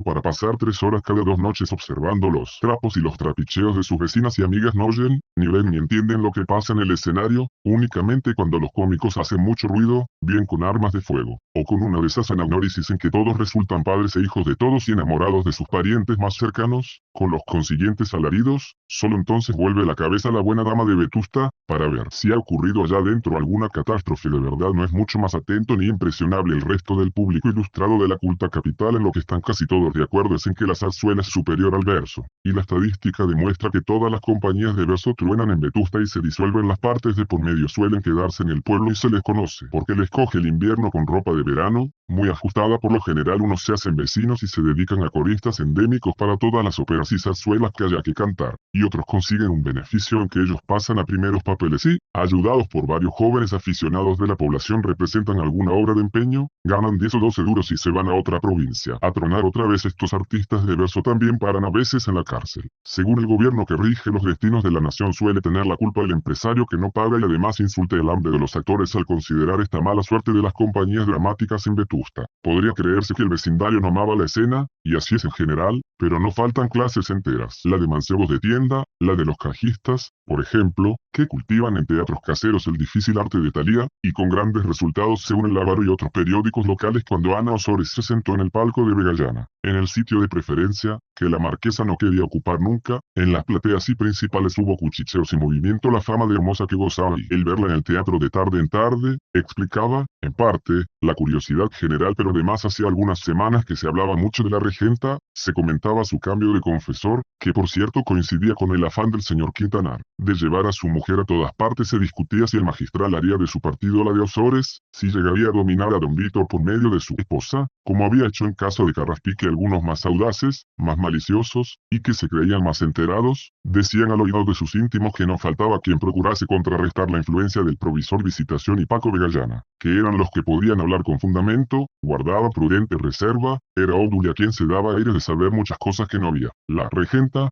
para pasar 3 horas cada 2 noches observando los trapos y los trapicheos de sus vecinas y amigas. No oyen, ni ven ni entienden lo que pasa en el escenario, únicamente cuando los cómicos hacen mucho ruido, bien con armas de fuego, o con una de esas anagnórisis en que todos resultan padres e hijos de todos y enamorados de sus parientes más cercanos, con los consiguientes alaridos, solo entonces vuelve la cabeza la buena dama de Vetusta, para ver si ha ocurrido allá dentro alguna catástrofe. De verdad no es mucho más atento ni impresionable el resto del público ilustrado de la culta capital. En lo que están casi todos de acuerdo es en que la zarzuela es superior al verso, y la estadística demuestra que todas las compañías de verso truenan en Vetusta y se disuelven. Las partes de por medio suelen quedarse en el pueblo y se les conoce porque les coge el invierno con ropa de verano, muy ajustada. Por lo general unos se hacen vecinos y se dedican a coristas endémicos para todas las óperas y zarzuelas que haya que cantar, y otros consiguen un beneficio en que ellos pasan a primeros papeles y, ayudados por varios jóvenes aficionados de la población, representan alguna obra de empeño, ganan 10 o 12 duros y se van a otra provincia a tronar otra vez. Estos artistas de verso también paran a veces en la cárcel. Según el gobierno que rige los destinos de la nación, suele tener la culpa el empresario que no paga y además insulta el hambre de los actores al considerar esta mala suerte de las compañías dramáticas en Vetusta. Podría creerse que el vecindario no amaba la escena, y así es en general, pero no faltan clases enteras. La de mancebos de tienda, la de los cajistas, por ejemplo, que cultivan en teatros caseros el difícil arte de Thalía, y con grandes resultados según el Lábaro y otros periódicos locales. Cuando Ana Ozores se sentó en el palco de Vegallana, en el sitio de preferencia, que la marquesa no quería ocupar nunca, en las plateas y principales hubo cuchicheos y movimiento. La fama de hermosa que gozaba y el verla en el teatro de tarde en tarde, explicaba, en parte, la curiosidad general, pero además hacía algunas semanas que se hablaba mucho de la regenta, se comentaba su cambio de confesor, que por cierto coincidía con el afán del señor Quintanar de llevar a su mujer a todas partes. Se discutía si el magistral haría de su partido la de Ozores, si llegaría a dominar a don Víctor por medio de su esposa, como había hecho en caso de Carraspique. Algunos más audaces, más maliciosos, y que se creían más enterados, decían al oído de sus íntimos que no faltaba quien procurase contrarrestar la influencia del provisor Visitación y Paco Vegallana, que eran los que podían hablar con fundamento, guardaba prudente reserva. Era Obdulia quien se daba aire de saber muchas cosas que no había. La regenta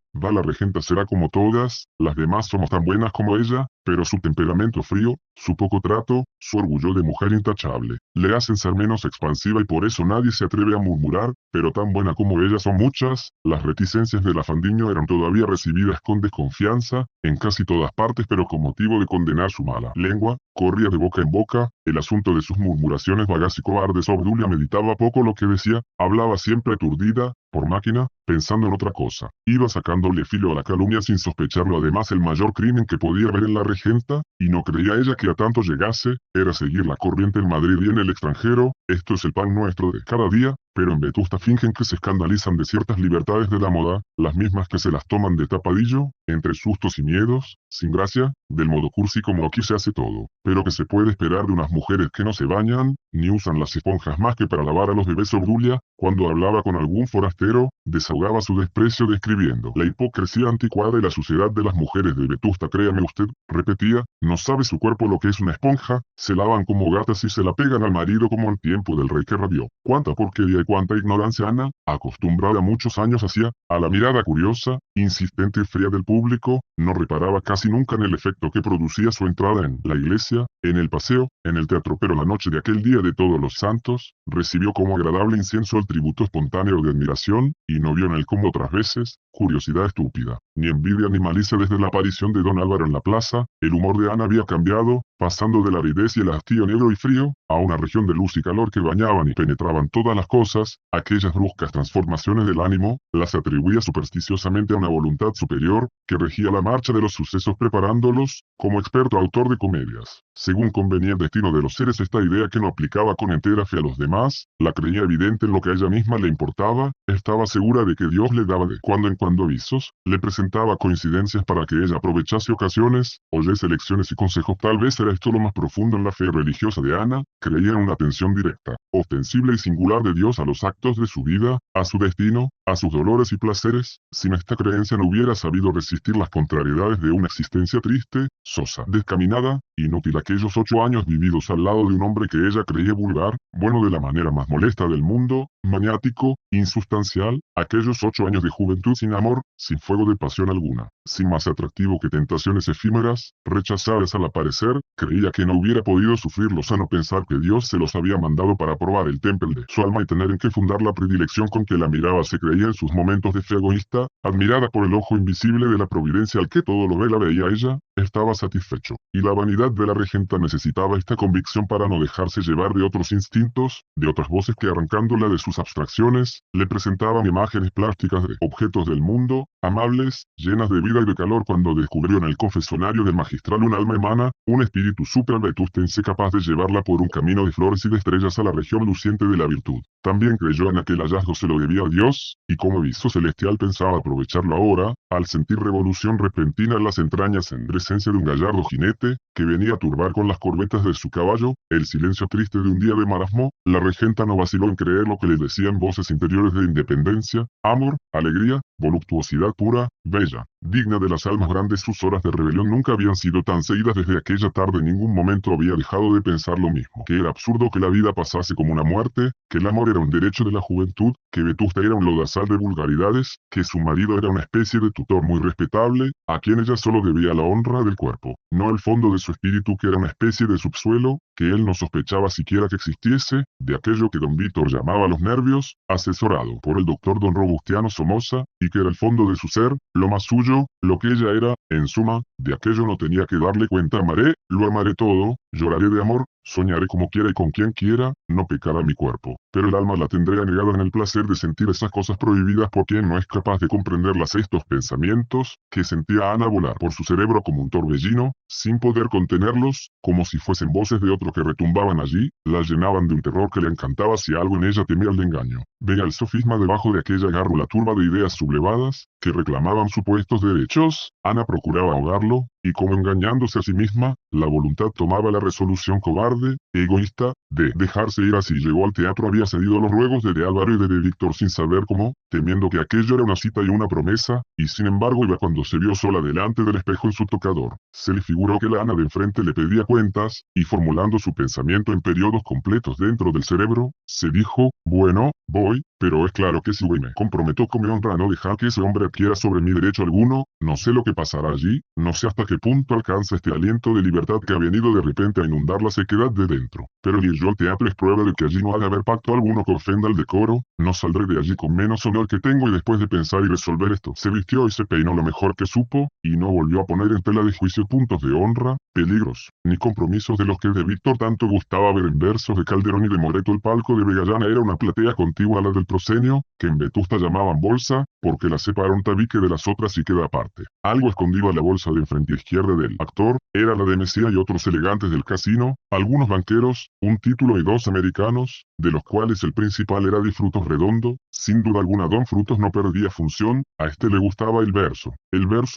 será como todas, las demás somos tan buenas como ella, pero su temperamento frío, su poco trato, su orgullo de mujer intachable, le hacen ser menos expansiva y por eso nadie se atreve a murmurar, pero tan buena como ella son muchas. Las reticencias de la Fandiño eran todavía recibidas con desconfianza, en casi todas partes, pero con motivo de condenar su mala lengua, corría de boca en boca el asunto de sus murmuraciones vagas y cobardes. Obdulia meditaba poco lo que decía, hablaba siempre aturdida, por máquina, pensando en otra cosa. Iba sacándole filo a la calumnia sin sospecharlo. Además, el mayor crimen que podía haber en la regenta, y no creía ella que a tanto llegase, era seguir la corriente en Madrid y en el extranjero. Esto es el pan nuestro de cada día, pero en Vetusta fingen que se escandalizan de ciertas libertades de la moda, las mismas que se las toman de tapadillo, entre sustos y miedos, sin gracia, del modo cursi como aquí se hace todo. Pero que se puede esperar de unas mujeres que no se bañan, ni usan las esponjas más que para lavar a los bebés. Obdulia, cuando hablaba con algún forastero, desahogaba su desprecio describiendo la hipocresía anticuada y la suciedad de las mujeres de Vetusta. Créame usted, repetía, no sabe su cuerpo lo que es una esponja, se lavan como gatas y se la pegan al marido como al tiempo del rey que rabió. Cuánta porquería y cuánta ignorancia. Ana, acostumbrada muchos años hacía, a la mirada curiosa, insistente y fría del público, no reparaba casi nunca en el efecto que producía su entrada en la iglesia, en el paseo, en el teatro. Pero la noche de aquel día de Todos los Santos, recibió como agradable incienso el tributo espontáneo de admiración, y no vio en él, como otras veces, curiosidad estúpida, ni envidia ni malicia. Desde la aparición de don Álvaro en la plaza, el humor de Ana había cambiado, pasando de la aridez y el hastío negro y frío, a una región de luz y calor que bañaban y penetraban todas las cosas. Aquellas bruscas transformaciones del ánimo, las atribuía supersticiosamente a una voluntad superior, que regía la marcha de los sucesos preparándolos. Como experto autor de comedias, según convenía el destino de los seres, esta idea que no aplicaba con entera fe a los demás, la creía evidente en lo que a ella misma le importaba. Estaba segura de que Dios le daba de cuando en cuando avisos, le presentaba coincidencias para que ella aprovechase ocasiones, oyese lecciones y consejos. Tal vez era esto lo más profundo en la fe religiosa de Ana. Creía en una atención directa, ostensible y singular de Dios a los actos de su vida, a su destino, a sus dolores y placeres. Sin esta creencia no hubiera sabido resistir las contrariedades de una existencia triste, sosa, descaminada, inútil. aquellos 8 años vividos al lado de un hombre que ella creía vulgar, bueno de la manera más molesta del mundo, maniático, insustancial, aquellos 8 años de juventud sin amor, sin fuego de pasión alguna, sin más atractivo que tentaciones efímeras, rechazadas al aparecer, creía que no hubiera podido sufrirlo sano pensar que Dios se los había mandado para probar el temple de su alma y tener en que fundar la predilección con que la miraba. Se creía en sus momentos de fe egoísta, admirada por el ojo invisible de la providencia al que todo lo ve la veía ella, estaba satisfecho, y la vanidad de la regenta necesitaba esta convicción para no dejarse llevar de otros instintos, de otras voces que arrancándola de sus abstracciones, le presentaban imágenes plásticas de objetos del mundo, amables, llenas de vida y de calor. Cuando descubrió en el confesionario del magistral un alma humana, un espíritu supravetustense capaz de llevarla por un camino de flores y de estrellas a la región luciente de la virtud. También creyó en aquel hallazgo se lo debía a Dios, y como viso celestial pensaba aprovecharlo ahora, al sentir revolución repentina en las entrañas en presencia de un gallardo jinete, que venía a turbar con las corvetas de su caballo, el silencio triste de un día de marasmo. La regenta no vaciló en creer lo que le decían voces interiores de independencia, amor, alegría, voluptuosidad pura, bella, digna de las almas grandes. Sus horas de rebelión nunca habían sido tan seguidas desde aquella tarde. En ningún momento había dejado de pensar lo mismo, que era absurdo que la vida pasase como una muerte, que el amor era un derecho de la juventud, que Vetusta era un lodazal de vulgaridades, que su marido era una especie de tutor muy respetable, a quien ella solo debía la honra del cuerpo, no el fondo de su espíritu, que era una especie de subsuelo, que él no sospechaba siquiera que existiese, de aquello que don Víctor llamaba los nervios, asesorado por el doctor don Robustiano Somoza, y que era el fondo de su ser, lo más suyo, lo que ella era, en suma, de aquello no tenía que darle cuenta. Amaré, lo amaré todo, lloraré de amor, soñaré como quiera y con quien quiera, no pecará mi cuerpo, pero el alma la tendré anegada en el placer de sentir esas cosas prohibidas por quien no es capaz de comprenderlas. Estos pensamientos, que sentía Ana volar por su cerebro como un torbellino, sin poder contenerlos, como si fuesen voces de otro que retumbaban allí, la llenaban de un terror que le encantaba. Si algo en ella temía el engaño, veía el sofisma debajo de aquella gárrula turba de ideas sublevadas, que reclamaban supuestos derechos. Ana procuraba ahogarlo, y como engañándose a sí misma, la voluntad tomaba la resolución cobarde, egoísta, de dejarse ir. Así llegó al teatro. Había cedido a los ruegos de Álvaro y de Víctor sin saber cómo, temiendo que aquello era una cita y una promesa, y sin embargo iba. Cuando se vio sola delante del espejo en su tocador, se le figuró que la Ana de enfrente le pedía cuentas, y formulando su pensamiento en periodos completos dentro del cerebro, se dijo, bueno, voy, pero es claro que si voy me comprometo con mi honra a no dejar que ese hombre adquiera sobre mí derecho alguno. No sé lo que pasará allí, no sé hasta qué punto alcanza este aliento de libertad que ha venido de repente a inundar la sequedad de dentro. Pero el ir yo al teatro es prueba de que allí no ha de haber pacto alguno que ofenda al decoro. No saldré de allí con menos honor que tengo. Y después de pensar y resolver esto, se vistió y se peinó lo mejor que supo, y no volvió a poner en tela de juicio puntos de honra, peligros, ni compromisos de los que de Víctor tanto gustaba ver en versos de Calderón y de Moreto. El palco de Vegallana era una platea contigua a la del proscenio, que en Vetusta llamaban bolsa, porque la separa un tabique de las otras y queda aparte. Algo escondido a la bolsa de enfrente izquierda del actor, era la de Mesía y otros elegantes del casino, algunos banqueros, un título y 2 americanos, de los cuales el principal era de Frutos Redondo. Sin duda alguna don Frutos no perdía función. A este le gustaba el verso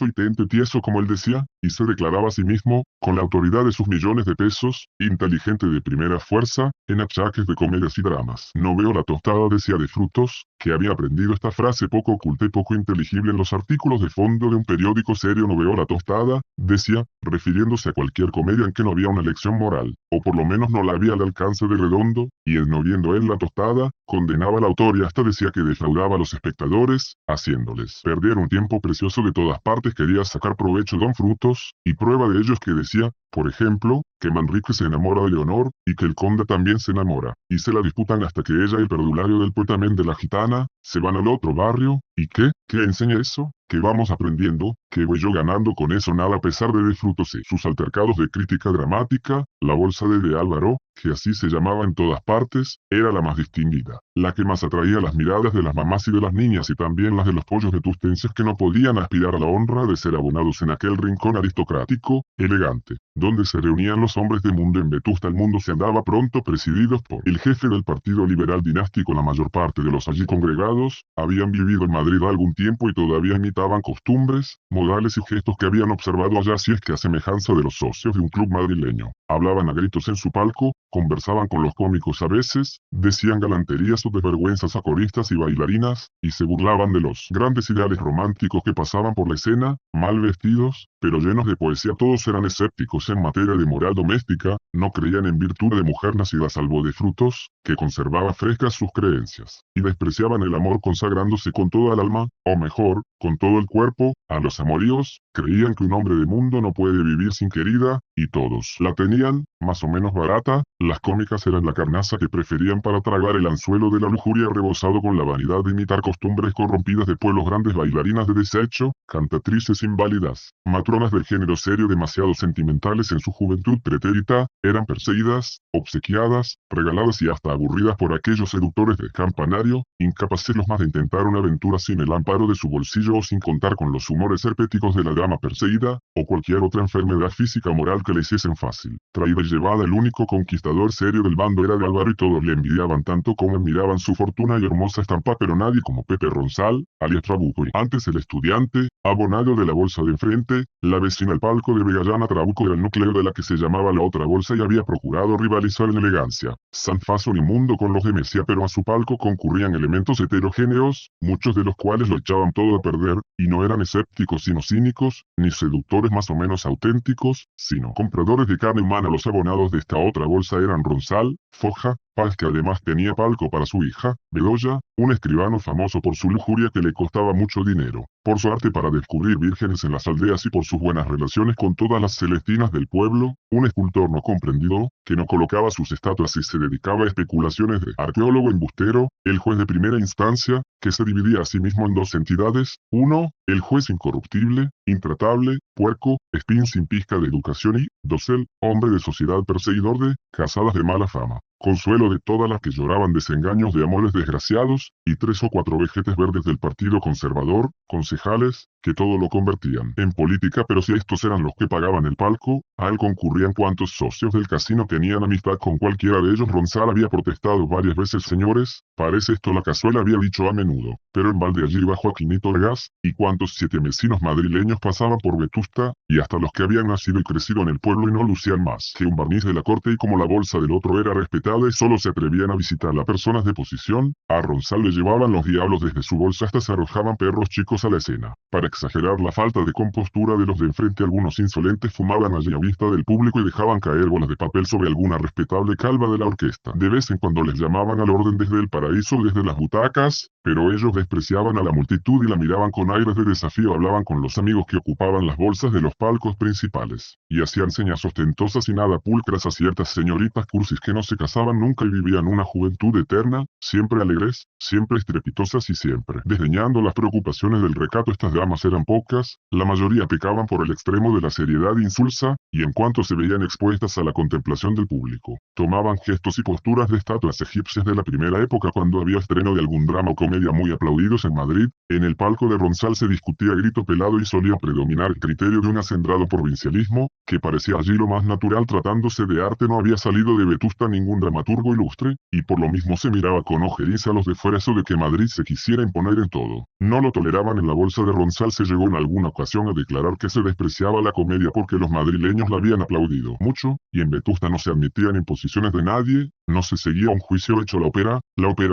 y tente tieso como él decía, y se declaraba a sí mismo, con la autoridad de sus millones de pesos, inteligente de primera fuerza, en achaques de comedias y dramas. No veo la tostada, decía de Frutos, que había aprendido esta frase poco oculta y poco inteligible en los artículos de fondo de un periódico serio. No veo la tostada, decía, refiriéndose a cualquier comedia en que no había una lección moral, o por lo menos no la había al alcance de Redondo, y en no viendo él la tostada, condenaba al autor y hasta decía que defraudaba a los espectadores, haciéndoles perder un tiempo precioso. De todas partes quería sacar provecho don Frutos, y prueba de ello es que decía, por ejemplo, que Manrique se enamora de Leonor, y que el conde también se enamora, y se la disputan hasta que ella y el perdulario del poetamen de la gitana, se van al otro barrio. ¿Y qué? ¿Qué enseña eso? Que vamos aprendiendo, que voy yo ganando con eso nada a pesar de Frutos y sus altercados de crítica dramática. La bolsa de Álvaro, que así se llamaba en todas partes, era la más distinguida, la que más atraía las miradas de las mamás y de las niñas, y también las de los pollos vetustenses que no podían aspirar a la honra de ser abonados en aquel rincón aristocrático, elegante, donde se reunían los hombres de mundo. En Vetusta el mundo se andaba pronto presididos por el jefe del partido liberal dinástico. La mayor parte de los allí congregados habían vivido en Madrid algún tiempo y todavía imitaban costumbres, modales y gestos que habían observado allá, si es que a semejanza de los socios de un club madrileño. Hablaban a gritos en su palco, conversaban con los cómicos a veces, decían galanterías o desvergüenzas a coristas y bailarinas, y se burlaban de los grandes ideales románticos que pasaban por la escena, mal vestidos, pero llenos de poesía. Todos eran escépticos en materia de moral doméstica, no creían en virtud de mujer nacida salvo de frutos, que conservaba frescas sus creencias, y despreciaban el amor consagrándose con toda el alma, o mejor, con todo el cuerpo, a los amoríos. Creían que un hombre de mundo no puede vivir sin querida, y todos la tenían, más o menos barata. Las cómicas eran la carnaza que preferían para tragar el anzuelo de la lujuria, rebosado con la vanidad de imitar costumbres corrompidas de pueblos grandes, bailarinas de desecho, cantatrices inválidas, matronas del género serio demasiado sentimentales en su juventud pretérita, eran perseguidas, obsequiadas, regaladas y hasta aburridas por aquellos seductores de campanario, incapaces los más de intentar una aventura sin el amparo de su bolsillo o sin contar con los humores herpéticos de la dama perseguida, o cualquier otra enfermedad física o moral que le hiciesen fácil. Traída y llevada, el único conquistador serio del bando era de Álvaro, y todos le envidiaban tanto como admiraban su fortuna y hermosa estampa, pero nadie como Pepe Ronzal, alias Trabuco. Antes el estudiante, abonado de la bolsa de enfrente, la vecina al palco de Vegallana. Trabuco era el núcleo de la que se llamaba la otra bolsa y había procurado rivalizar en elegancia, sanfazo ni mundo con los de Mesía, pero a su palco concurrían elementos heterogéneos, muchos de los cuales lo echaban todo a perder, y no eran escépticos sino cínicos, ni seductores más o menos auténticos, sino compradores de carne humana. Los abonados de esta otra bolsa eran Ronzal, Foja, Paz, que además tenía palco para su hija, Bedoya, un escribano famoso por su lujuria que le costaba mucho dinero, por su arte para descubrir vírgenes en las aldeas y por sus buenas relaciones con todas las celestinas del pueblo, un escultor no comprendido, que no colocaba sus estatuas y se dedicaba a especulaciones de arqueólogo embustero, el juez de primera instancia, que se dividía a sí mismo en dos entidades: uno, el juez incorruptible, intratable, puerco, espín sin pizca de educación, y dos, el hombre de sociedad perseguidor de casadas de mala fama, consuelo de todas las que lloraban desengaños de amores desgraciados, y tres o cuatro vejetes verdes del partido conservador, concejales, que todo lo convertían en política. Pero si estos eran los que pagaban el palco, a él concurrían cuantos socios del casino tenían amistad con cualquiera de ellos. Ronzal había protestado varias veces: señores, parece esto la cazuela, había dicho a menudo, pero en balde allí bajo a Quinito de Gas, y cuantos siete vecinos madrileños pasaban por Vetusta, y hasta los que habían nacido y crecido en el pueblo y no lucían más que un barniz de la corte, y como la bolsa del otro era respetada y solo se atrevían a visitarla personas de posición, a Ronzal le llevaban los diablos desde su bolsa, hasta se arrojaban perros chicos a la escena. Para exagerar la falta de compostura de los de enfrente, algunos insolentes fumaban allí a vista del público y dejaban caer bolas de papel sobre alguna respetable calva de la orquesta. De vez en cuando les llamaban al orden desde el paraíso, desde las butacas, pero ellos despreciaban a la multitud y la miraban con aires de desafío. Hablaban con los amigos que ocupaban las bolsas de los palcos principales, y hacían señas ostentosas y nada pulcras a ciertas señoritas cursis que no se casaban nunca y vivían una juventud eterna, siempre alegres, siempre estrepitosas y siempre desdeñando las preocupaciones del recato. Estas damas eran pocas, la mayoría pecaban por el extremo de la seriedad insulsa, y en cuanto se veían expuestas a la contemplación del público, tomaban gestos y posturas de estatuas egipcias de la primera época, cuando había estreno de algún drama o comedia muy aplaudidos en Madrid. En el palco de Ronzal se discutía a grito pelado y solía predominar el criterio de un acendrado provincialismo, que parecía allí lo más natural. Tratándose de arte, no había salido de Vetusta ningún dramaturgo ilustre, y por lo mismo se miraba con ojeriza a los de fuera eso de que Madrid se quisiera imponer en todo. No lo toleraban. En la bolsa de Ronzal se llegó en alguna ocasión a declarar que se despreciaba la comedia porque los madrileños la habían aplaudido mucho, y en Vetusta no se admitían imposiciones de nadie, no se seguía un juicio hecho. La ópera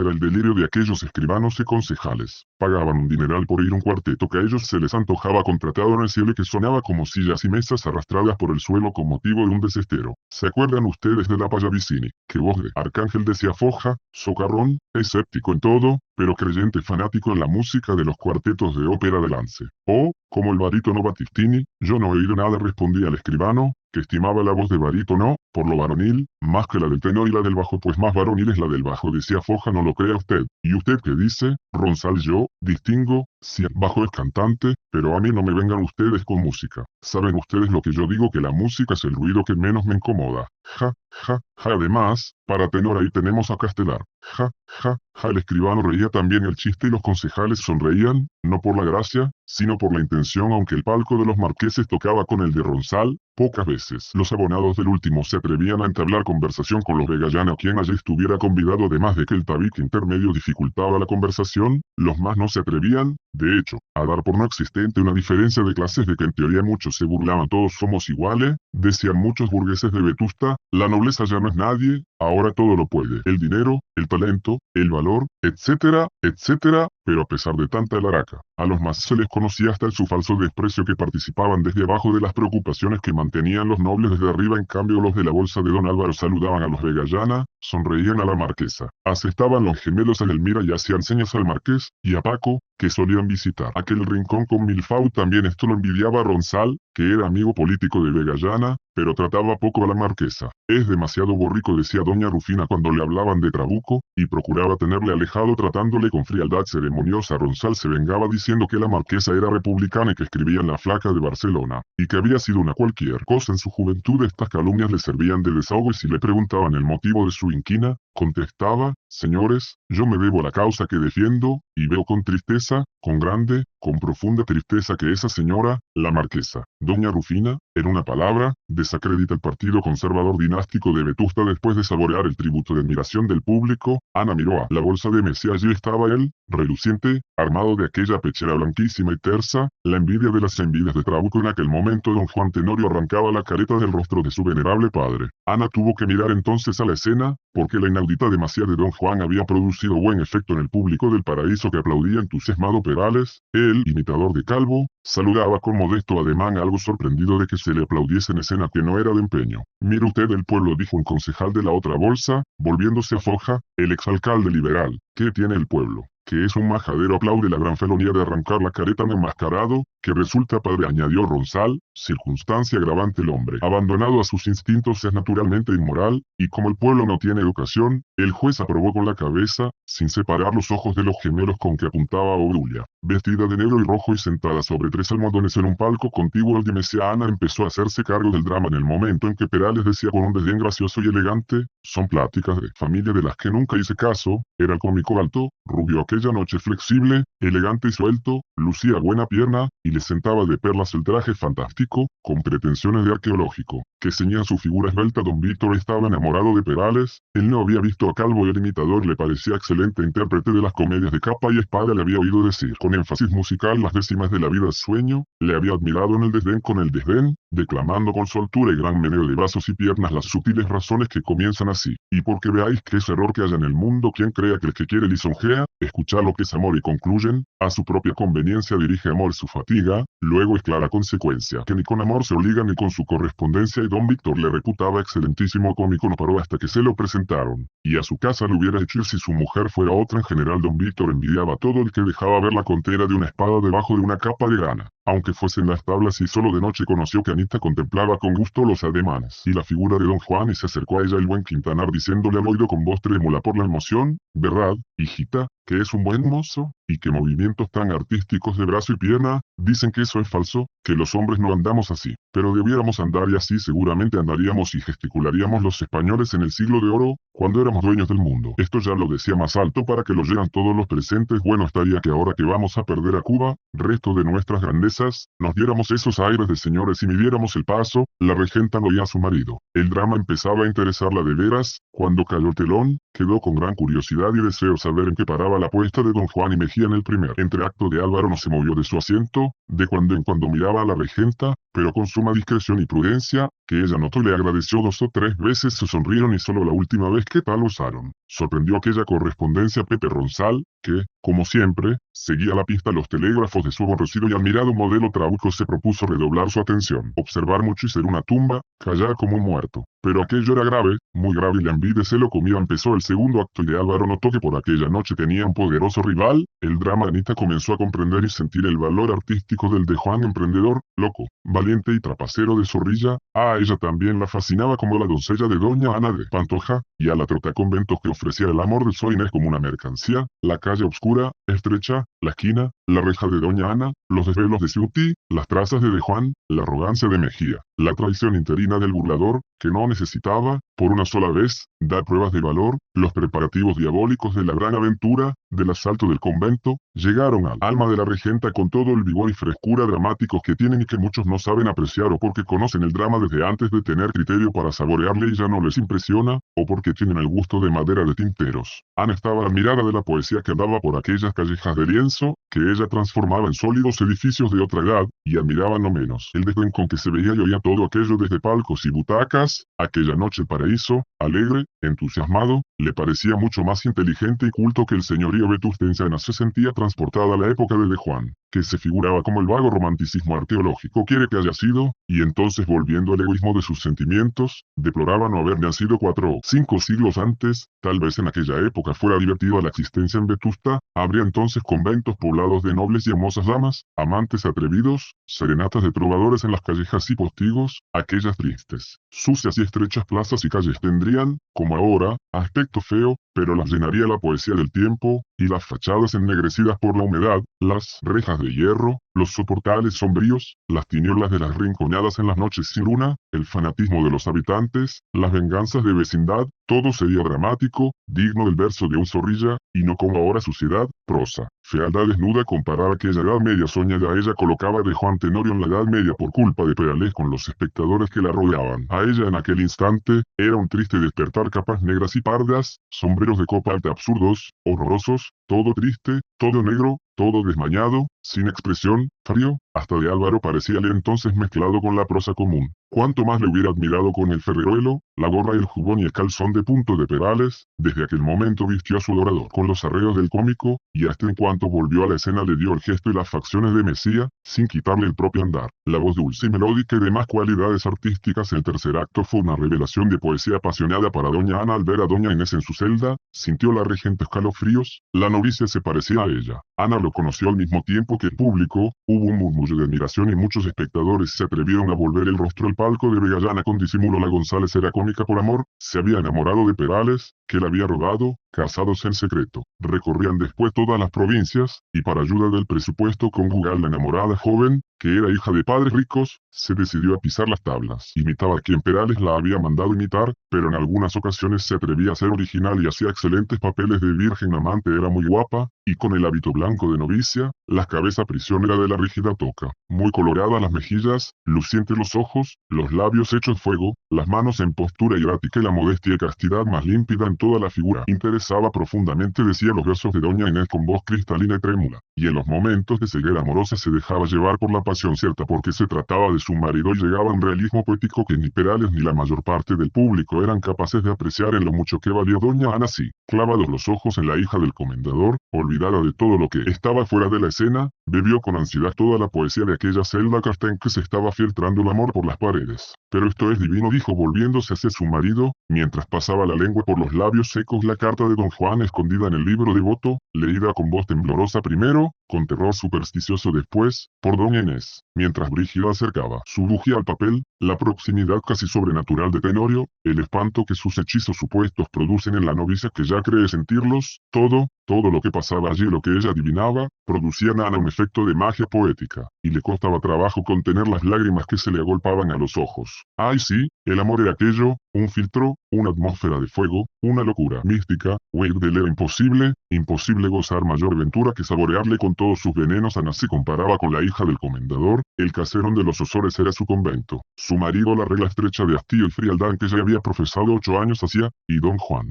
era el delirio de aquellos escribanos y concejales. Pagaban un dineral por ir un cuarteto que a ellos se les antojaba contratado en el cielo y que sonaba como sillas y mesas arrastradas por el suelo con motivo de un desestero. ¿Se acuerdan ustedes de la Pallavicini? Que voz de arcángel, decía Foja, socarrón, escéptico en todo, pero creyente fanático en la música de los cuartetos de ópera de Lance. O, como el barítono Battistini, yo no he oído nada, respondía el escribano, que estimaba la voz de barítono, por lo varonil, más que la del tenor y la del bajo, pues más varonil es la del bajo, decía Foja. No lo crea usted. ¿Y usted qué dice? Ronzal: yo distingo si el bajo es cantante, pero a mí no me vengan ustedes con música. ¿Saben ustedes lo que yo digo? Que la música es el ruido que menos me incomoda. Ja, ja, ja. Además, para tenor ahí tenemos a Castelar. Ja, ja, ja. El escribano reía también el chiste y los concejales sonreían, no por la gracia, sino por la intención. Aunque el palco de los marqueses tocaba con el de Ronzal, Pocas veces los abonados del último se atrevían a entablar conversación con los Vegallana o quien allí estuviera convidado, además de que el tabique intermedio dificultaba la conversación, los más no se atrevían, de hecho, a dar por no existente una diferencia de clases de que en teoría muchos se burlaban. Todos somos iguales, decían muchos burgueses de Vetusta, la nobleza ya no es nadie, ahora todo lo puede, el dinero, el talento, el valor, etcétera, etcétera, pero a pesar de tanta laraca, a los más se les conocía hasta en su falso desprecio que participaban desde abajo de las preocupaciones que mantenían los nobles desde arriba. En cambio los de la bolsa de don Álvaro saludaban a los Vegallana, sonreían a la marquesa, asestaban los gemelos a Elmira y hacían señas al marqués y a Paco, que solían visitar aquel rincón con Milfau. También esto lo envidiaba Ronsal, que era amigo político de Vegallana, pero trataba poco a la marquesa. Es demasiado borrico, decía doña Rufina cuando le hablaban de Trabuco, y procuraba tenerle alejado tratándole con frialdad ceremoniosa. Ronsal se vengaba diciendo que la marquesa era republicana y que escribía en La Flaca de Barcelona, y que había sido una cualquier cosa en su juventud. Estas calumnias le servían de desahogo y si le preguntaban el motivo de su inquina, contestaba: señores, yo me debo a la causa que defiendo, y veo con tristeza, con grande, con profunda tristeza que esa señora, la marquesa, doña Rufina, en una palabra, desacredita el partido conservador dinástico de Vetusta. Después de saborear el tributo de admiración del público, Ana miró a la bolsa de Mesía. Allí estaba él, reluciente, armado de aquella pechera blanquísima y tersa, la envidia de las envidias de Trabuco. En aquel momento don Juan Tenorio arrancaba la careta del rostro de su venerable padre. Ana tuvo que mirar entonces a la escena, porque la inaudita demasía de don Juan había producido buen efecto en el público del Paraíso, que aplaudía entusiasmado. Perales, el imitador de Calvo, saludaba con modesto ademán, algo sorprendido de que se le aplaudiese en escena que no era de empeño. Mire usted el pueblo, dijo un concejal de la otra bolsa, volviéndose a Foja, el exalcalde liberal. ¿Qué tiene el pueblo? Que es un majadero. Aplaude la gran felonía de arrancar la careta enmascarado, que resulta padre, añadió Ronsal, circunstancia agravante. El hombre abandonado a sus instintos es naturalmente inmoral, y como el pueblo no tiene educación, el juez aprobó con la cabeza, sin separar los ojos de los gemelos con que apuntaba a Obdulia. Vestida de negro y rojo y sentada sobre 3 almohadones en un palco contiguo al de Mesía, Ana empezó a hacerse cargo del drama en el momento en que Perales decía con un desdén gracioso y elegante: son pláticas de familia de las que nunca hice caso. Era el cómico alto, rubio aquella noche, flexible, elegante y suelto, lucía buena pierna, y le sentaba de perlas el traje fantástico, con pretensiones de arqueológico, que ceñía su figura esbelta. Don Víctor estaba enamorado de Perales. Él no había visto a Calvo y el imitador le parecía excelente intérprete de las comedias de capa y espada. Le había oído decir con énfasis musical las décimas de La vida es sueño, le había admirado en el desdén con el desdén, declamando con soltura y gran meneo de brazos y piernas las sutiles razones que comienzan así: y porque veáis que es error que haya en el mundo quien crea que el que quiere lisonjea, escuchad lo que es amor. Y concluyen: a su propia conveniencia dirige amor su fatiga. Luego es clara consecuencia que ni con amor se obliga ni con su correspondencia, y don Víctor le reputaba excelentísimo cómico. No paró hasta que se lo presentaron, y a su casa lo hubiera hecho ir si su mujer fuera otra. En general don Víctor envidiaba a todo el que dejaba ver la contera de una espada debajo de una capa de grana, aunque fuesen las tablas, y solo de noche conoció que Anita contemplaba con gusto los ademanes y la figura de don Juan, y se acercó a ella el buen Quintanar diciéndole al oído con voz trémula por la emoción: ¿verdad, hijita, que es un buen mozo? Y qué movimientos tan artísticos de brazo y pierna. Dicen que eso es falso, que los hombres no andamos así, pero debiéramos andar, y así seguramente andaríamos y gesticularíamos los españoles en el siglo de oro, cuando éramos dueños del mundo. Esto ya lo decía más alto para que lo oyeran todos los presentes. Bueno estaría que ahora que vamos a perder a Cuba, resto de nuestras grandezas, nos diéramos esos aires de señores y midiéramos el paso. La regenta no oía a su marido. El drama empezaba a interesarla de veras. Cuando cayó el telón, quedó con gran curiosidad y deseo saber en qué paraba la apuesta de don Juan y Mejía. En el primer entreacto de Álvaro no se movió de su asiento, de cuando en cuando miraba a la regenta, pero con suma discreción y prudencia, que ella notó. Le agradeció 2 o 3 veces, se sonrieron y solo la última vez que tal usaron. Sorprendió aquella correspondencia a Pepe Ronsal, que, como siempre, seguía a la pista los telégrafos de su aborrecido y admirado modelo Trabuco. Se propuso redoblar su atención, observar mucho y ser una tumba, callar como un muerto. Pero aquello era grave, muy grave, y la envidia se lo comía. Empezó el segundo acto y Álvaro notó que por aquella noche tenía un poderoso rival. El drama. Anita comenzó a comprender y sentir el valor artístico del de Juan, emprendedor, loco, valiente y trapacero de Zorrilla. A ella también la fascinaba como la doncella de doña Ana de Pantoja, y a la trotaconventos que ofrecía el amor de Sóo Inés como una mercancía. La calle oscura, estrecha, la esquina, la reja de doña Ana, los desvelos de Ciuti, las trazas de Juan, la arrogancia de Mejía, la traición interina del burlador, que no necesitaba, por una sola vez, dar pruebas de valor, los preparativos diabólicos de la gran aventura, del asalto del convento, llegaron al alma de la regenta con todo el vigor y frescura dramáticos que tienen y que muchos no saben apreciar o porque conocen el drama desde antes de tener criterio para saborearle y ya no les impresiona, o porque tienen el gusto de madera de tinteros. Ana estaba admirada de la poesía que andaba por aquellas callejas de lienzo, que ella transformaba en sólidos edificios de otra edad, y admiraba no menos el desdén con que se veía y oía todo aquello desde palcos y butacas. Aquella noche el paraíso, alegre, entusiasmado, le parecía mucho más inteligente y culto que el señorío vetustense. Ana se sentía transportada a la época de Juan, que se figuraba como el vago romanticismo arqueológico quiere que haya sido, y entonces volviendo al egoísmo de sus sentimientos, deploraba no haber nacido 4 o 5 siglos antes. Tal vez en aquella época fuera divertida la existencia en Vetusta, habría entonces conventos poblados de nobles y hermosas damas, amantes atrevidos, serenatas de trovadores en las callejas y postigos, aquellas tristes, sucias y estrechas plazas y calles tendrían, como ahora, aspecto feo, pero las llenaría la poesía del tiempo, y las fachadas ennegrecidas por la humedad, las rejas de hierro, los soportales sombríos, las tinieblas de las rinconadas en las noches sin luna, el fanatismo de los habitantes, las venganzas de vecindad, todo sería dramático, digno del verso de un Zorrilla, y no como ahora suciedad, prosa, fealdad desnuda. Comparar aquella Edad Media soñada. Ella colocaba de Juan Tenorio en la Edad Media por culpa de Perales con los espectadores que la rodeaban. A ella en aquel instante, era un triste despertar, capas negras y pardas, sombreros de copa alta absurdos, horrorosos, todo triste, todo negro, todo desmañado, sin expresión, frío, hasta de Álvaro parecíale entonces mezclado con la prosa común. Cuánto más le hubiera admirado con el ferreruelo, la gorra y el jubón y el calzón de punto de Perales. Desde aquel momento vistió a su adorador con los arreos del cómico, y hasta en cuanto volvió a la escena le dio el gesto y las facciones de Mesía, sin quitarle el propio andar, la voz dulce y melódica y demás cualidades artísticas. El tercer acto fue una revelación de poesía apasionada para doña Ana. Al ver a doña Inés en su celda, sintió la regenta escalofríos. La novicia se parecía a ella. Ana lo conoció al mismo tiempo que el público. Hubo un murmullo de admiración y muchos espectadores se atrevieron a volver el rostro al palco de Vegallana con disimulo. La González era cómica por amor, se había enamorado de Perales, que la había rogado, casados en secreto. Recorrían después todas las provincias, y para ayuda del presupuesto conjugal la enamorada joven, que era hija de padres ricos, se decidió a pisar las tablas. Imitaba a quien Perales la había mandado imitar, pero en algunas ocasiones se atrevía a ser original y hacía excelentes papeles de virgen amante. Era muy guapa, y con el hábito blanco de novicia, la cabeza prisionera de la rígida toca, muy coloradas las mejillas, lucientes los ojos, los labios hechos fuego, las manos en postura hierática y la modestia y castidad más límpida en toda la figura. Interesaba profundamente, decía los versos de doña Inés con voz cristalina y trémula, y en los momentos de ceguera amorosa se dejaba llevar por la pasión cierta porque se trataba de su marido, y llegaba a un realismo poético que ni Perales ni la mayor parte del público eran capaces de apreciar en lo mucho que valía doña Ana. Sí, clavados los ojos en la hija del comendador, olvidada de todo lo que estaba fuera de la escena, bebió con ansiedad toda la poesía de aquella celda carta en que se estaba filtrando el amor por las paredes. Pero esto es divino, dijo volviéndose hacia su marido, mientras pasaba la lengua por los labios secos la carta de don Juan escondida en el libro devoto, leída con voz temblorosa primero, con terror supersticioso después, por doña Inés, mientras Brígida acercaba su bujía al papel. La proximidad casi sobrenatural de Tenorio, el espanto que sus hechizos supuestos producen en la novicia que ya cree sentirlos, todo lo que pasaba allí, lo que ella adivinaba, producía en Ana un efecto de magia poética, y le costaba trabajo contener las lágrimas que se le agolpaban a los ojos. Ay sí, el amor era aquello, un filtro, una atmósfera de fuego, una locura mística. Huir de él era imposible, imposible gozar mayor ventura que saborearle con todos sus venenos. Ana se comparaba con la hija del comendador, el caserón de los Osores era su convento, su marido la regla estrecha de hastío y frialdad que ya había profesado 8 años hacía, y don Juan,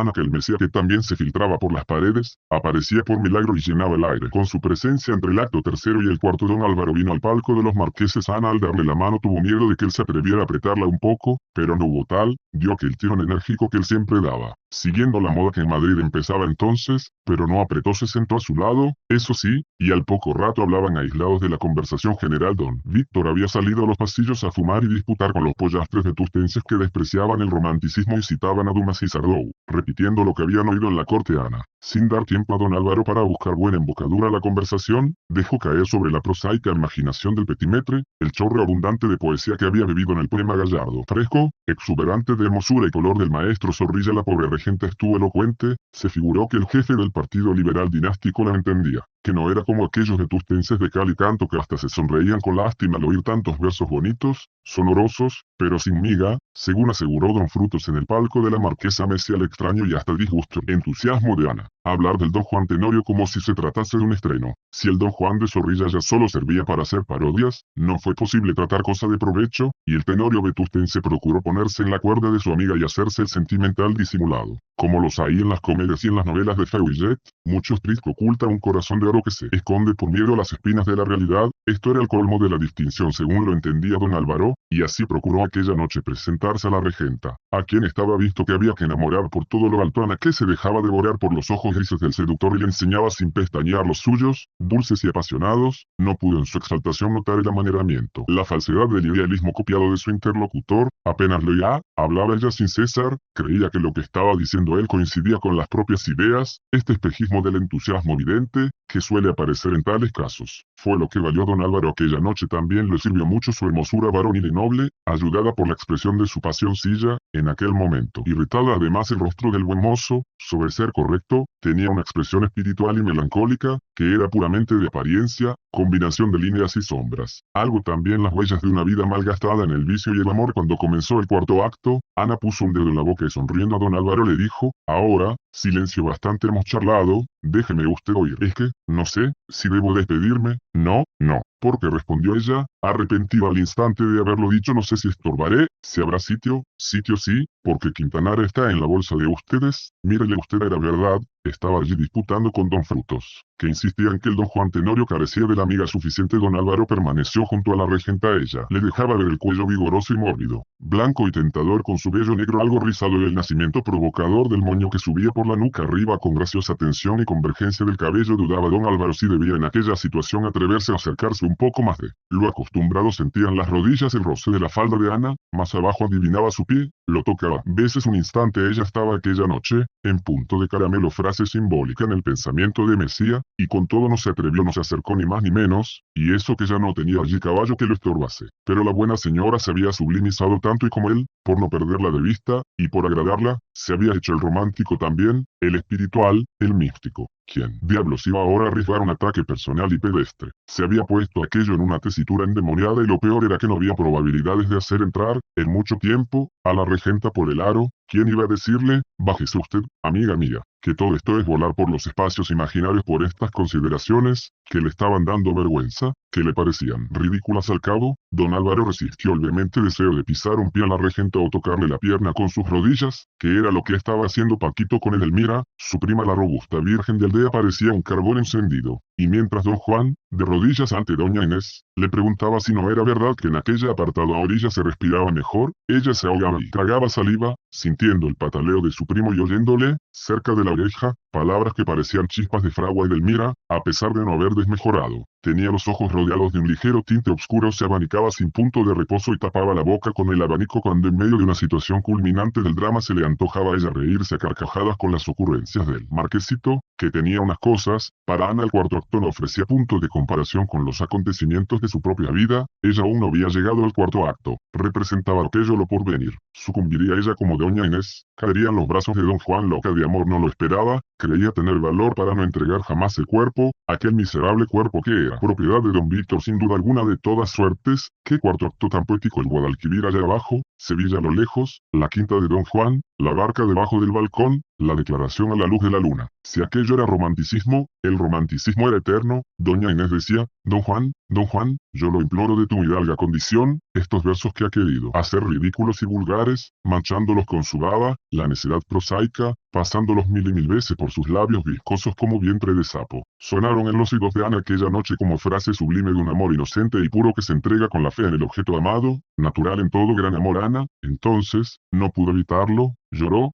aquel Mesía que también se filtraba por las paredes, aparecía por milagro y llenaba el aire con su presencia. Entre el acto tercero y el cuarto don Álvaro vino al palco de los marqueses. Ana al darle la mano tuvo miedo de que él se atreviera a apretarla un poco, pero no hubo tal, dio aquel tirón enérgico que él siempre daba, siguiendo la moda que en Madrid empezaba entonces, pero no apretó, se sentó a su lado, eso sí, y al poco rato hablaban aislados de la conversación general. Don Víctor había salido a los pasillos a fumar y disputar con los pollastres vetustenses que despreciaban el romanticismo y citaban a Dumas y Sardou, repitiendo lo que habían oído en la corte. Ana, sin dar tiempo a don Álvaro para buscar buena embocadura, la conversación dejó caer sobre la prosaica imaginación del petimetre, el chorro abundante de poesía que había bebido en el poema gallardo, fresco, exuberante de hermosura y color del maestro Zorrilla. La pobre regenta estuvo elocuente, se figuró que el jefe del partido liberal dinástico la entendía. que no era como aquellos vetustenses de cal y canto que hasta se sonreían con lástima al oír tantos versos bonitos, sonorosos, pero sin miga, según aseguró don Frutos en el palco de la Marquesa Messi al extraño y hasta disgusto entusiasmo de Ana. Hablar del don Juan Tenorio como si se tratase de un estreno. Si el don Juan de Zorrilla ya solo servía para hacer parodias, no fue posible tratar cosa de provecho, y el Tenorio vetustense procuró ponerse en la cuerda de su amiga y hacerse el sentimental disimulado. Como los hay en las comedias y en las novelas de Feuillet, mucho actriz que oculta un corazón de oro que se esconde por miedo a las espinas de la realidad. Esto era el colmo de la distinción según lo entendía don Álvaro, y así procuró aquella noche presentarse a la regenta, a quien estaba visto que había que enamorar por todo lo alto. Ana, que se dejaba devorar por los ojos grises del seductor y le enseñaba sin pestañear los suyos, dulces y apasionados, no pudo en su exaltación notar el amaneramiento, la falsedad del idealismo copiado de su interlocutor. Apenas lo oía, hablaba ella sin cesar, creía que lo que estaba diciendo él coincidía con las propias ideas. Este espejismo del entusiasmo evidente, que suele aparecer en tales casos, fue lo que valió a don Álvaro aquella noche. También le sirvió mucho su hermosura varonil y noble, ayudada por la expresión de su pasioncilla, en aquel momento. Irritada además el rostro del buen mozo, sobre ser correcto, tenía una expresión espiritual y melancólica, que era puramente de apariencia, combinación de líneas y sombras. Algo también las huellas de una vida malgastada en el vicio y el amor. Cuando comenzó el cuarto acto, Ana puso un dedo en la boca y sonriendo a don Álvaro le dijo: ahora, silencio, bastante hemos charlado, déjeme usted oír. Es que, no sé, si debo despedirme. No, no. Porque respondió ella, arrepentida al instante de haberlo dicho. No sé si estorbaré, si habrá sitio. Sitio sí, porque Quintanar está en la bolsa de ustedes. Mírele usted, era verdad, estaba allí disputando con don Frutos, que insistía en que el don Juan Tenorio carecía de la amiga suficiente. Don Álvaro permaneció junto a la regenta. Ella le dejaba ver el cuello vigoroso y mórbido, blanco y tentador, con su vello negro algo rizado y el nacimiento provocador del moño que subía por la nuca arriba con graciosa tensión y convergencia del cabello. Dudaba don Álvaro si debía en aquella situación atreverse a acercarse un poco más de lo acostumbrado. Sentían las rodillas el roce de la falda de Ana, más abajo adivinaba su pie, lo tocaba. Veces un instante ella estaba aquella noche, en punto de caramelo, frase simbólica en el pensamiento de Mesía, y con todo no se atrevió, no se acercó ni más ni menos, y eso que ya no tenía allí caballo que lo estorbase. Pero la buena señora se había sublimizado tanto y como él, por no perderla de vista, y por agradarla, se había hecho el romántico también, el espiritual, el místico. ¿Quién diablos iba ahora a arriesgar un ataque personal y pedestre? Se había puesto aquello en una tesitura endemoniada y lo peor era que no había probabilidades de hacer entrar, en mucho tiempo, a la regenta por el aro. ¿Quién iba a decirle: bájese usted, amiga mía, que todo esto es volar por los espacios imaginarios? Por estas consideraciones, que le estaban dando vergüenza, que le parecían ridículas al cabo, don Álvaro resistió el vehemente deseo de pisar un pie a la regenta o tocarle la pierna con sus rodillas, que era lo que estaba haciendo Paquito con Edelmira, su prima. La robusta virgen de aldea parecía un carbón encendido, y mientras don Juan, de rodillas ante doña Inés, le preguntaba si no era verdad que en aquella apartada orilla se respiraba mejor, ella se ahogaba y tragaba saliva, sintiendo el pataleo de su primo y oyéndole, cerca de la oreja, palabras que parecían chispas de fragua. Edelmira, a pesar de no haber desmejorado, tenía los ojos rodeados de un ligero tinte oscuro, se abanicaba sin punto de reposo y tapaba la boca con el abanico cuando en medio de una situación culminante del drama se le antojaba a ella reírse a carcajadas con las ocurrencias del marquesito, que tenía unas cosas. Para Ana el cuarto acto no ofrecía punto de comparación con los acontecimientos de su propia vida. Ella aún no había llegado al cuarto acto, representaba aquello lo por venir. Sucumbiría ella como doña Inés, caería en los brazos de don Juan. Loca de amor no lo esperaba, creía tener valor para no entregar jamás el cuerpo, aquel miserable cuerpo que era propiedad de don Víctor sin duda alguna. De todas suertes, qué cuarto acto tan poético: el Guadalquivir allá abajo, Sevilla a lo lejos, la quinta de don Juan, la barca debajo del balcón, la declaración a la luz de la luna. Si aquello era romanticismo, el romanticismo era eterno. Doña Inés decía: don Juan, yo lo imploro de tu hidalga condición, estos versos que ha querido hacer ridículos y vulgares, manchándolos con su baba, la necedad prosaica, pasándolos mil y mil veces por sus labios viscosos como vientre de sapo, sonaron en los oídos de Ana aquella noche como frase sublime de un amor inocente y puro que se entrega con la fe en el objeto amado, natural en todo gran amor. Ana, entonces, no pudo evitarlo, lloró,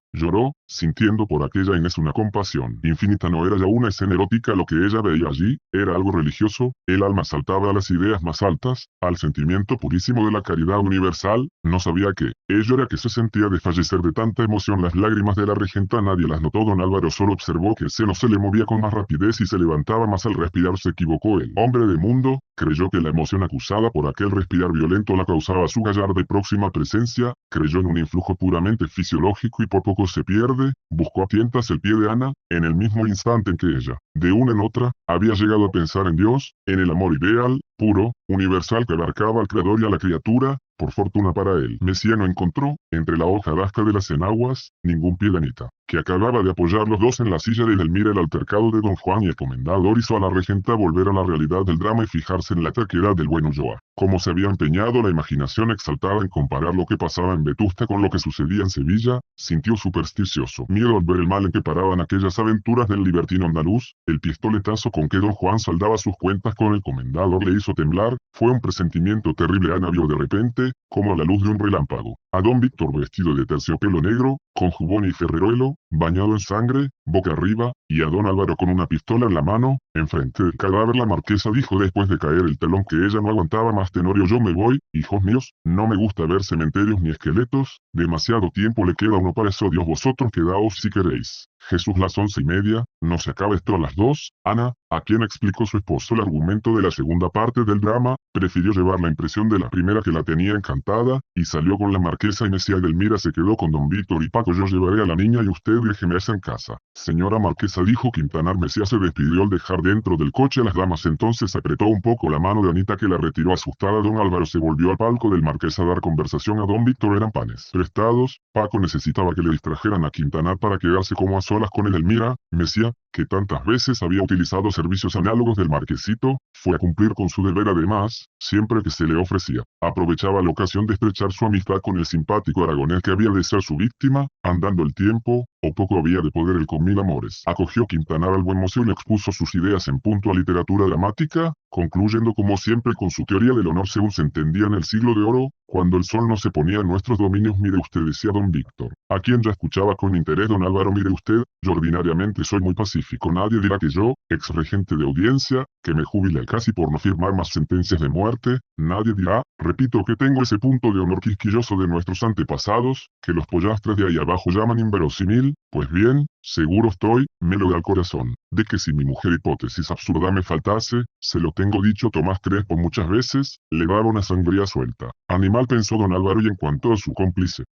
sintiendo por aquella Inés una compasión infinita. No era ya una escena erótica lo que ella veía allí, era algo religioso. El alma saltaba a las ideas más altas, al sentimiento purísimo de la caridad universal. No sabía qué, ello era que se sentía desfallecer de tanta emoción. Las lágrimas de la regenta nadie las notó. Don Álvaro solo observó que el seno se le movía con más rapidez y se le levantaba más al respirar se equivocó el hombre de mundo, creyó que la emoción acusada por aquel respirar violento la causaba su gallarda y próxima presencia, creyó en un influjo puramente fisiológico y por poco se pierde, buscó a tientas el pie de Ana, en el mismo instante en que ella, de una en otra, había llegado a pensar en Dios, en el amor ideal, puro, universal que abarcaba al creador y a la criatura. Por fortuna para él, Mesía no encontró, entre la hojarasca de las enaguas, ningún pie de Anita, que acababa de apoyar los dos en la silla de Edelmira. El altercado de Don Juan y el comendador hizo a la regenta volver a la realidad del drama y fijarse en la terquedad del buen Ulloa. Como se había empeñado la imaginación exaltada en comparar lo que pasaba en Vetusta con lo que sucedía en Sevilla, sintió supersticioso miedo al ver el mal en que paraban aquellas aventuras del libertino andaluz. El pistoletazo con que Don Juan saldaba sus cuentas con el comendador le hizo temblar, fue un presentimiento terrible. Ana vio de repente, como a la luz de un relámpago, a don Víctor vestido de terciopelo negro, con jubón y ferreruelo, bañado en sangre, boca arriba, y a don Álvaro con una pistola en la mano, enfrente del cadáver. La marquesa dijo después de caer el telón que ella no aguantaba más. Tenorio, yo me voy, hijos míos, no me gusta ver cementerios ni esqueletos, demasiado tiempo le queda a uno para eso. Dios, vosotros quedaos si queréis. Jesús, las 11:30, no se acaba esto a las 2. Ana, a quien explicó su esposo el argumento de la segunda parte del drama, prefirió llevar la impresión de la primera que la tenía encantada, y salió con la marquesa y Mesía. Edelmira se quedó con don Víctor y Paco. Yo llevaré a la niña y usted déjeme a esa en casa. Señora marquesa, dijo Quintanar. Mesía se despidió al dejar dentro del coche a las damas. Entonces apretó un poco la mano de Anita, que la retiró asustada. Don Álvaro se volvió al palco del marqués a dar conversación a don Víctor. Eran panes prestados. Paco necesitaba que le distrajeran a Quintanar para quedarse como a solas con Edelmira. Mesía, que tantas veces había utilizado servicios análogos del marquesito, fue a cumplir con su deber. Además, siempre que se le ofrecía, aprovechaba la ocasión de estrechar su amistad con el simpático aragonés que había de ser su víctima. Andando el tiempo, o poco había de poder él con mil amores. Acogió Quintanar al buen mozo y le expuso sus ideas en punto a literatura dramática, concluyendo como siempre con su teoría del honor según se entendía en el siglo de oro, cuando el sol no se ponía en nuestros dominios. Mire usted, decía don Víctor, a quien ya escuchaba con interés. Don Álvaro, mire usted, yo ordinariamente soy muy pacífico. Nadie dirá que yo, ex regente de audiencia, que me jubile casi por no firmar más sentencias de muerte. Nadie dirá, repito, que tengo ese punto de honor quisquilloso de nuestros antepasados, que los pollastres de ahí abajo llaman inverosímil. Pues bien, seguro estoy, me lo da al corazón, de que si mi mujer hipótesis absurda me faltase, se lo tengo dicho Tomás Crespo muchas veces, le daba una sangría suelta. Animal, pensó don Álvaro, y en cuanto a su cómplice,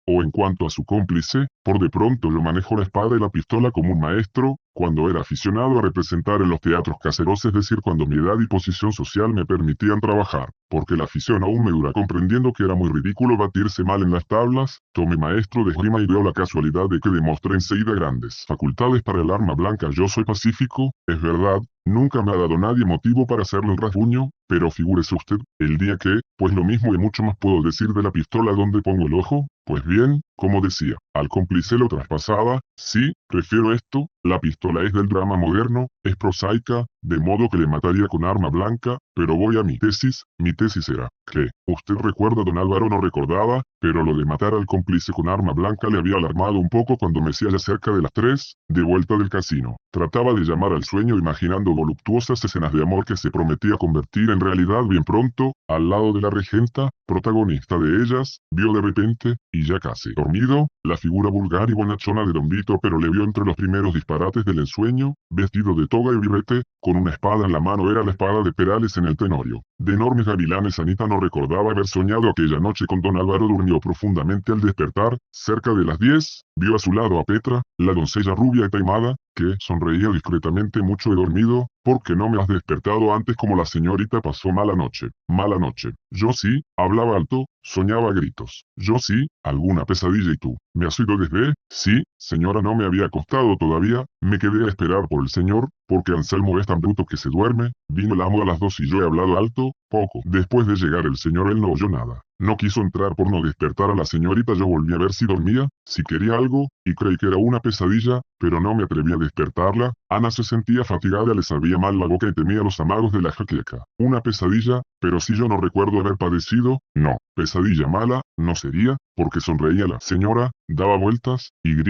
por de pronto yo manejo la espada y la pistola como un maestro, cuando era aficionado a representar en los teatros caseros, es decir, cuando mi edad y posición social me permitían trabajar, porque la afición aún me dura. Comprendiendo que era muy ridículo batirse mal en las tablas, tomé maestro de esgrima y veo la casualidad de que demostré enseguida grandes facultades para el arma blanca. Yo soy pacífico, es verdad, nunca me ha dado nadie motivo para hacerle el rasguño, pero figúrese usted, el día que, pues lo mismo y mucho más puedo decir de la pistola donde pongo el ojo. Pues bien, como decía, al cómplice lo traspasaba. Sí, prefiero esto, la pistola es del drama moderno, es prosaica, de modo que le mataría con arma blanca, pero voy a mi tesis era, que, usted recuerda, don Álvaro no recordaba, pero lo de matar al cómplice con arma blanca le había alarmado un poco cuando Mesía, ya cerca de las 3, de vuelta del casino, trataba de llamar al sueño imaginando voluptuosas escenas de amor que se prometía convertir en realidad bien pronto. Al lado de la regenta, protagonista de ellas, vio de repente, y ya casi dormido, la figura vulgar y bonachona de don Víctor, pero le vio entre los primeros disparates del ensueño, vestido de toga y birrete, con una espada en la mano. Era la espada de Perales en el Tenorio, de enormes gavilanes. Anita no recordaba haber soñado aquella noche con don Álvaro. Durmió profundamente. Al despertar, cerca de las 10, vio a su lado a Petra, la doncella rubia y taimada, que sonreía discretamente. Mucho he dormido, porque no me has despertado antes. Como la señorita pasó mala noche. Mala noche. Yo sí, hablaba alto, soñaba a gritos. Yo sí, alguna pesadilla. ¿Y tú? ¿Me has oído desde? Sí, señora, no me había acostado todavía, me quedé a esperar por el señor, porque Anselmo es tan bruto que se duerme. Vino el amo a las 2 y yo he hablado alto, poco. Después de llegar el señor, él no oyó nada. No quiso entrar por no despertar a la señorita. Yo volví a ver si dormía, si quería algo, y creí que era una pesadilla, pero no me atreví a despertarla. Ana se sentía fatigada, le sabía mal la boca y temía los amagos de la jaqueca. Una pesadilla, pero si yo no recuerdo haber padecido, no. Pesadilla mala, no sería, porque sonreía la señora, daba vueltas, y.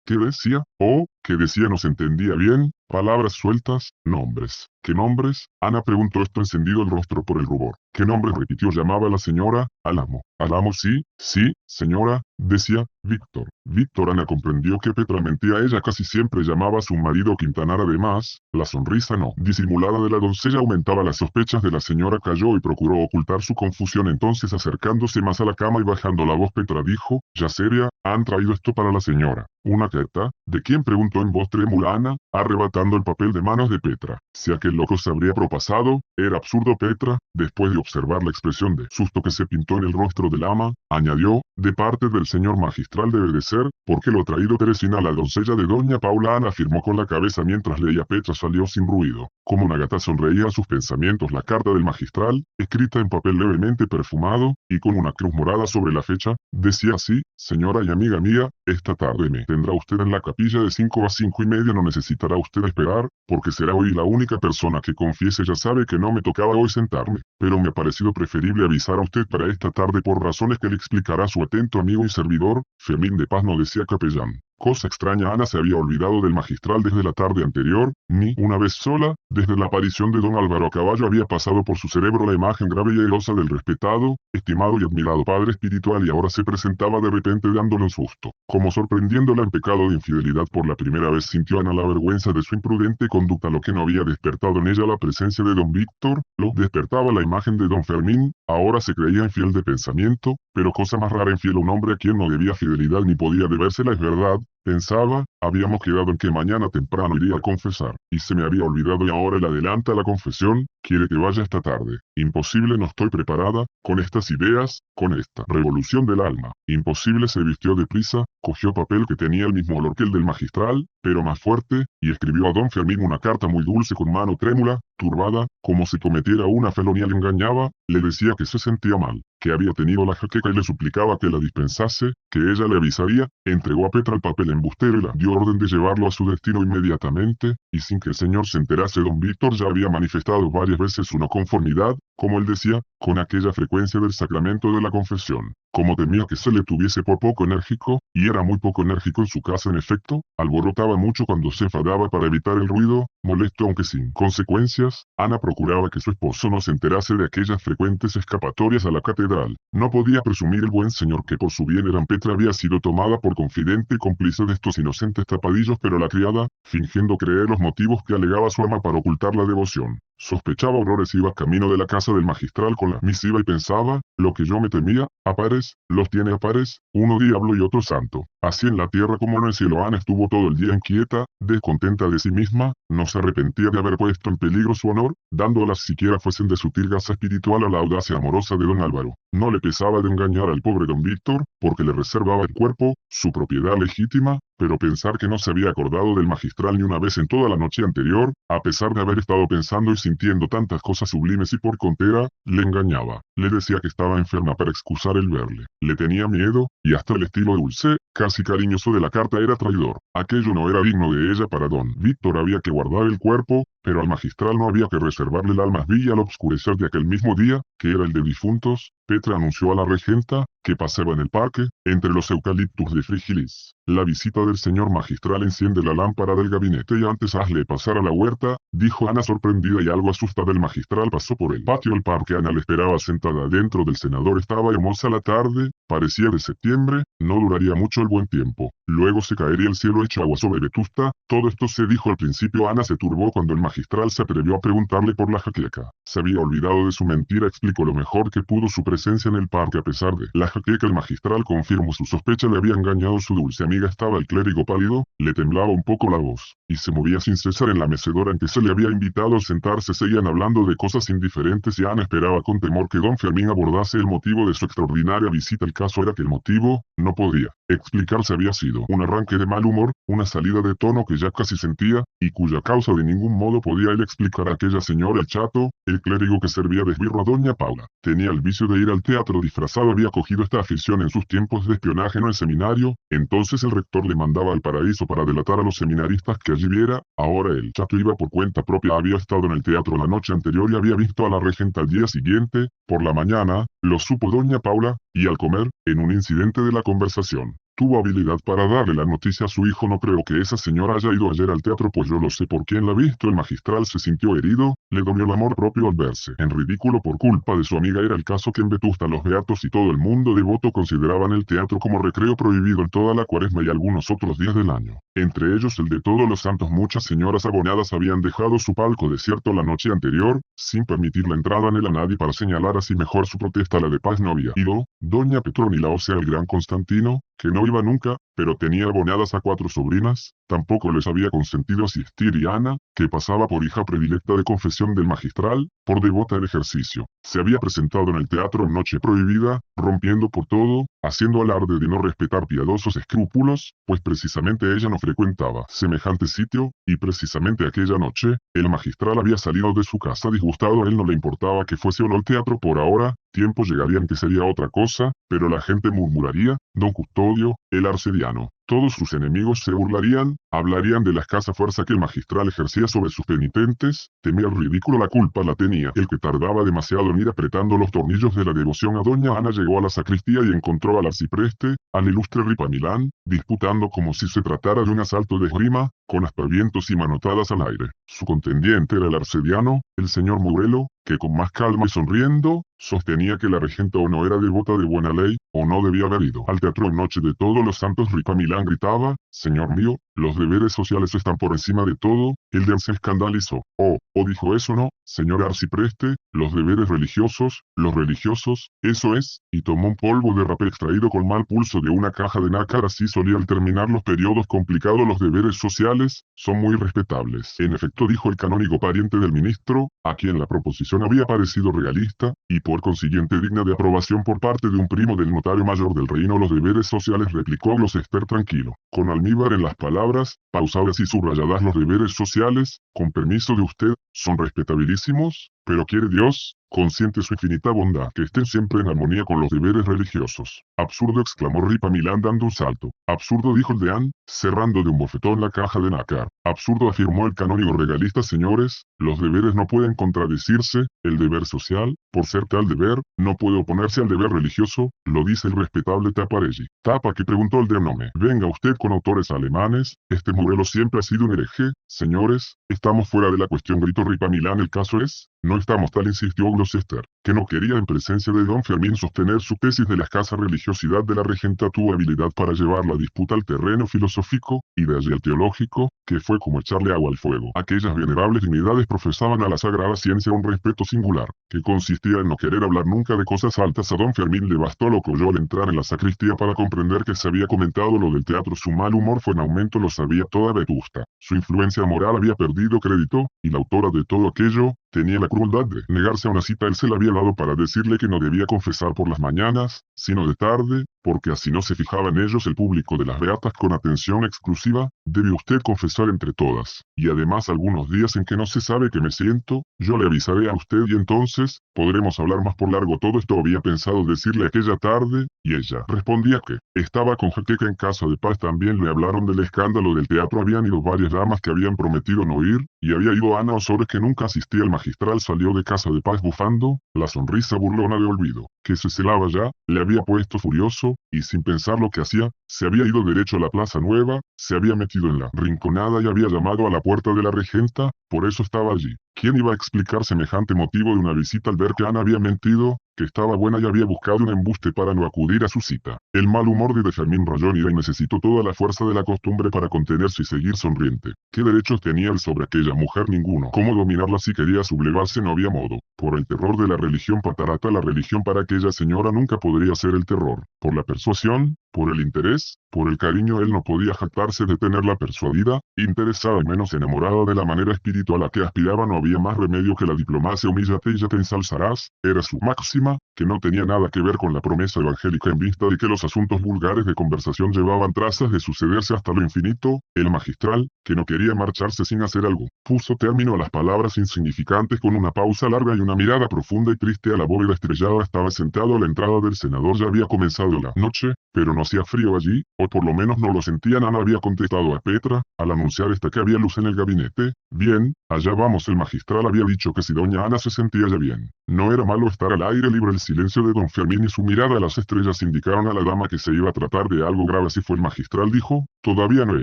¿Qué decía? Oh, que decía no se entendía bien, palabras sueltas, nombres. ¿Qué nombres? Ana preguntó esto encendido el rostro por el rubor. ¿Qué nombre repitió? Llamaba la señora, al amo. Al amo sí, sí, señora, decía, Víctor. Víctor. Ana comprendió que Petra mentía. Ella casi siempre llamaba a su marido Quintanar. Además, la sonrisa no disimulada de la doncella aumentaba las sospechas de la señora. Calló y procuró ocultar su confusión. Entonces, acercándose más a la cama y bajando la voz, Petra dijo, ya seria, han traído esto para la señora. ¿Una carta? ¿De quién? Preguntó en voz trémula Ana, arrebatando el papel de manos de Petra. Si aquel loco se habría propasado, era absurdo. Petra, después de observar la expresión de susto que se pintó en el rostro del ama, añadió, de parte del señor magistral debe de ser, porque lo ha traído Teresina. La doncella de doña Paula. Ana afirmó con la cabeza mientras leía. Petra salió sin ruido. Como una gata sonreía a sus pensamientos la carta del magistral, escrita en papel levemente perfumado, y con una cruz morada sobre la fecha, decía así, señora y amiga mía, esta tarde me tendrá usted en la capilla de 5 a 5:30. No necesitará usted esperar, porque será hoy la única persona que confiese. Ya sabe que no me tocaba hoy sentarme, pero me ha parecido preferible avisar a usted para esta tarde por razones que le explicará su atento amigo y servidor, Fermín de Paz. No decía capellán. Cosa extraña, Ana se había olvidado del magistral desde la tarde anterior, ni, una vez sola, desde la aparición de don Álvaro a caballo había pasado por su cerebro la imagen grave y airosa del respetado, estimado y admirado padre espiritual, y ahora se presentaba de repente dándole un susto. Como sorprendiéndola en pecado de infidelidad por la primera vez, sintió Ana la vergüenza de su imprudente conducta. Lo que no había despertado en ella la presencia de don Víctor, lo despertaba la imagen de don Fermín. Ahora se creía infiel de pensamiento, pero cosa más rara, infiel a un hombre a quien no debía fidelidad ni podía debérsela. Es verdad, pensaba, habíamos quedado en que mañana temprano iría a confesar, y se me había olvidado y ahora él adelanta la confesión, quiere que vaya esta tarde. Imposible, no estoy preparada, con estas ideas, con esta revolución del alma. Imposible. Se vistió deprisa, cogió papel que tenía el mismo olor que el del magistral, pero más fuerte, y escribió a don Fermín una carta muy dulce con mano trémula, turbada, como si cometiera una felonía. Le engañaba, le decía que se sentía mal, que había tenido la jaqueca y le suplicaba que la dispensase, que ella le avisaría. Entregó a Petra el papel embustero y la dio orden de llevarlo a su destino inmediatamente, y sin que el señor se enterase. Don Víctor ya había manifestado varias veces su no conformidad, como él decía, con aquella frecuencia del sacramento de la confesión. Como temía que se le tuviese por poco enérgico, y era muy poco enérgico en su casa en efecto, alborotaba mucho cuando se enfadaba. Para evitar el ruido, molesto aunque sin consecuencias, Ana procuraba que su esposo no se enterase de aquellas frecuentes escapatorias a la catedral. No podía presumir el buen señor que por su bien eran. Petra había sido tomada por confidente y cómplice de estos inocentes tapadillos, pero la criada, fingiendo creer los motivos que alegaba su ama para ocultar la devoción, sospechaba horrores. Iba camino de la casa del magistral con la misiva y pensaba, lo que yo me temía, a pares, los tiene a pares, uno diablo y otro santo. Así en la tierra como en el cielo. Ana estuvo todo el día inquieta, descontenta de sí misma, no se arrepentía de haber puesto en peligro su honor, dándolas siquiera fuesen de sutil gasa espiritual a la audacia amorosa de don Álvaro. No le pesaba de engañar al pobre don Víctor, porque le reservaba el cuerpo, su propiedad legítima, pero pensar que no se había acordado del magistral ni una vez en toda la noche anterior, a pesar de haber estado pensando y sintiendo tantas cosas sublimes y por contera, le engañaba. Le decía que estaba enferma para excusar el verle. Le tenía miedo, y hasta el estilo dulce, casi cariñoso de la carta era traidor. Aquello no era digno de ella. Para don Víctor había que guardar el cuerpo, pero al magistral no había que reservarle el alma. Vi al obscurecer de aquel mismo día, que era el de difuntos, Petra anunció a la regenta, que paseaba en el parque, entre los eucaliptus de Frígilis, la visita del señor magistral. Enciende la lámpara del gabinete y antes hazle pasar a la huerta, dijo Ana sorprendida y algo asustada. El magistral pasó por el patio del parque. Ana le esperaba sentada dentro del cenador. Estaba hermosa la tarde, parecía de septiembre, no duraría mucho el buen tiempo. Luego se caería el cielo hecho agua sobre Vetusta. Todo esto se dijo al principio. Ana se turbó cuando el magistral se atrevió a preguntarle por la jaqueca. Se había olvidado de su mentira. Explicó lo mejor que pudo su presencia en el parque. A pesar de la jaqueca, el magistral confirmó su sospecha. Le había engañado su dulce amiga. Estaba el clérigo pálido, le temblaba un poco la voz, y se movía sin cesar en la mecedora en que se le había invitado a sentarse. Seguían hablando de cosas indiferentes y Ana esperaba con temor que don Fermín abordase el motivo de su extraordinaria visita. El caso era que el motivo no podía explicarse. Había sido un arranque de mal humor, una salida de tono que ya casi sentía, y cuya causa de ningún modo podía él explicar. Aquella señora, el chato, el clérigo que servía de esbirro a doña Paula, tenía el vicio de ir al teatro disfrazado. Había cogido esta afición en sus tiempos de espionaje en el seminario. Entonces el rector le mandaba al paraíso para delatar a los seminaristas que allí viera. Ahora el chato iba por cuenta propia. Había estado en el teatro la noche anterior y había visto a la regenta al día siguiente. Por la mañana, lo supo doña Paula, y al comer, en un incidente de la conversación, tuvo habilidad para darle la noticia a su hijo. No creo que esa señora haya ido ayer al teatro, pues yo lo sé por quién la ha visto. El magistral se sintió herido, le dolió el amor propio al verse en ridículo por culpa de su amiga. Era el caso que en Vetusta los beatos y todo el mundo devoto consideraban el teatro como recreo prohibido en toda la cuaresma y algunos otros días del año. Entre ellos el de Todos los Santos. Muchas señoras abonadas habían dejado su palco desierto la noche anterior, sin permitir la entrada en él a nadie para señalar así mejor su protesta. La de Paz no había ido, doña Petronila, o sea el gran Constantino, que no iba nunca, pero tenía abonadas a 4 sobrinas, tampoco les había consentido asistir, y Ana, que pasaba por hija predilecta de confesión del magistral, por devota al ejercicio, se había presentado en el teatro en noche prohibida, rompiendo por todo, haciendo alarde de no respetar piadosos escrúpulos, pues precisamente ella no frecuentaba semejante sitio, y precisamente aquella noche, el magistral había salido de su casa disgustado. A él no le importaba que fuese o no el teatro por ahora, tiempo llegaría en que sería otra cosa, pero la gente murmuraría, don Custodio, el arcediano. Todos sus enemigos se burlarían, hablarían de la escasa fuerza que el magistral ejercía sobre sus penitentes, temía el ridículo. La culpa la tenía el que tardaba demasiado en ir apretando los tornillos de la devoción a doña Ana. Llegó a la sacristía y encontró al arcipreste, al ilustre Ripamilán, disputando como si se tratara de un asalto de esgrima, con aspavientos y manotadas al aire. Su contendiente era el arcediano, el señor Murelo, que con más calma y sonriendo, sostenía que la regenta o no era devota de buena ley, o no debía haber ido al teatro en noche de Todos los Santos. Ripamilán gritaba, señor mío, los deberes sociales están por encima de todo. El de se escandalizó. ¿O dijo eso? No, señor arcipreste, los deberes religiosos, los religiosos, eso es, y tomó un polvo de rapé extraído con mal pulso de una caja de nácar. Así solía al terminar los periodos complicados. Los deberes sociales son muy respetables. En efecto, dijo el canónigo pariente del ministro, a quien la proposición había parecido realista, y por consiguiente digna de aprobación por parte de un primo del notario mayor del reino. Los deberes sociales, replicó Gloucester tranquilo, con almíbar en las palabras, pausadas y subrayadas. Los deberes sociales, con permiso de usted, son respetabilísimos, pero quiere Dios, consiente su infinita bondad, que estén siempre en armonía con los deberes religiosos. Absurdo, exclamó Ripamilán dando un salto. Absurdo, dijo el deán, cerrando de un bofetón la caja de nácar. Absurdo, afirmó el canónigo regalista. Señores, los deberes no pueden contradecirse. El deber social, por ser tal deber, no puede oponerse al deber religioso, lo dice el respetable Taparelli. Tapa, que preguntó el deán. No me venga usted con autores alemanes, este Murelo siempre ha sido un hereje. Señores, estamos fuera de la cuestión, gritó Ripamilán. El caso es, no estamos, tal insistió Gloucester, que no quería en presencia de don Fermín sostener su tesis de la escasa religiosidad de la regenta. Tuvo habilidad para llevar la disputa al terreno filosófico, y de allí al teológico, que fue como echarle agua al fuego. Aquellas venerables dignidades profesaban a la sagrada ciencia un respeto singular, que consistía en no querer hablar nunca de cosas altas. A don Fermín le bastó lo que oyó al entrar en la sacristía para comprender que se había comentado lo del teatro. Su mal humor fue en aumento, lo sabía toda Vetusta. Su influencia moral había perdido crédito, y la autora de todo aquello, tenía la crueldad de negarse a una cita. Él se la había dado para decirle que no debía confesar por las mañanas, sino de tarde, porque así no se fijaba en ellos el público de las beatas con atención exclusiva. Debe usted confesar entre todas, y además algunos días en que no se sabe que me siento, yo le avisaré a usted y entonces, podremos hablar más por largo. Todo esto había pensado decirle aquella tarde, y ella respondía que estaba con jaqueca en casa de Paz. También le hablaron del escándalo del teatro. Habían ido varias damas que habían prometido no ir, y había ido Ana Osores, que nunca asistía. El magistral salió de casa de Paz bufando, la sonrisa burlona de olvido, que se celaba ya, le había puesto furioso, y sin pensar lo que hacía, se había ido derecho a la Plaza Nueva, se había metido en la rinconada y había llamado a la puerta de la regenta. Por eso estaba allí. ¿Quién iba a explicar semejante motivo de una visita al ver que Ana había mentido, que estaba buena y había buscado un embuste para no acudir a su cita? El mal humor de Fermín Rayón y necesitó toda la fuerza de la costumbre para contenerse y seguir sonriente. ¿Qué derechos tenía él sobre aquella mujer? Ninguno. ¿Cómo dominarla si quería sublevarse? No había modo. Por el terror de la religión patarata, la religión para aquella señora nunca podría ser el terror. Por la persuasión, por el interés, por el cariño, él no podía jactarse de tenerla persuadida, interesada y menos enamorada de la manera espiritual a que aspiraba. No había más remedio que la diplomacia. Humíllate y ya te ensalzarás, era su máxima, que no tenía nada que ver con la promesa evangélica en vista de que los asuntos vulgares de conversación llevaban trazas de sucederse hasta lo infinito. El magistral, que no quería marcharse sin hacer algo, puso término a las palabras insignificantes con una pausa larga y una mirada profunda y triste a la bóveda estrellada. Estaba sentado a la entrada del senador. Ya había comenzado la noche, pero no hacía frío allí, o por lo menos no lo sentían. Ana había contestado a Petra, al anunciar que había luz en el gabinete. Bien, allá vamos. El magistral había dicho que si doña Ana se sentía ya bien, No era malo estar al aire libre. El silencio de don Fermín y su mirada a las estrellas indicaron a la dama que se iba a tratar de algo grave. Así fue. El magistral dijo: todavía no he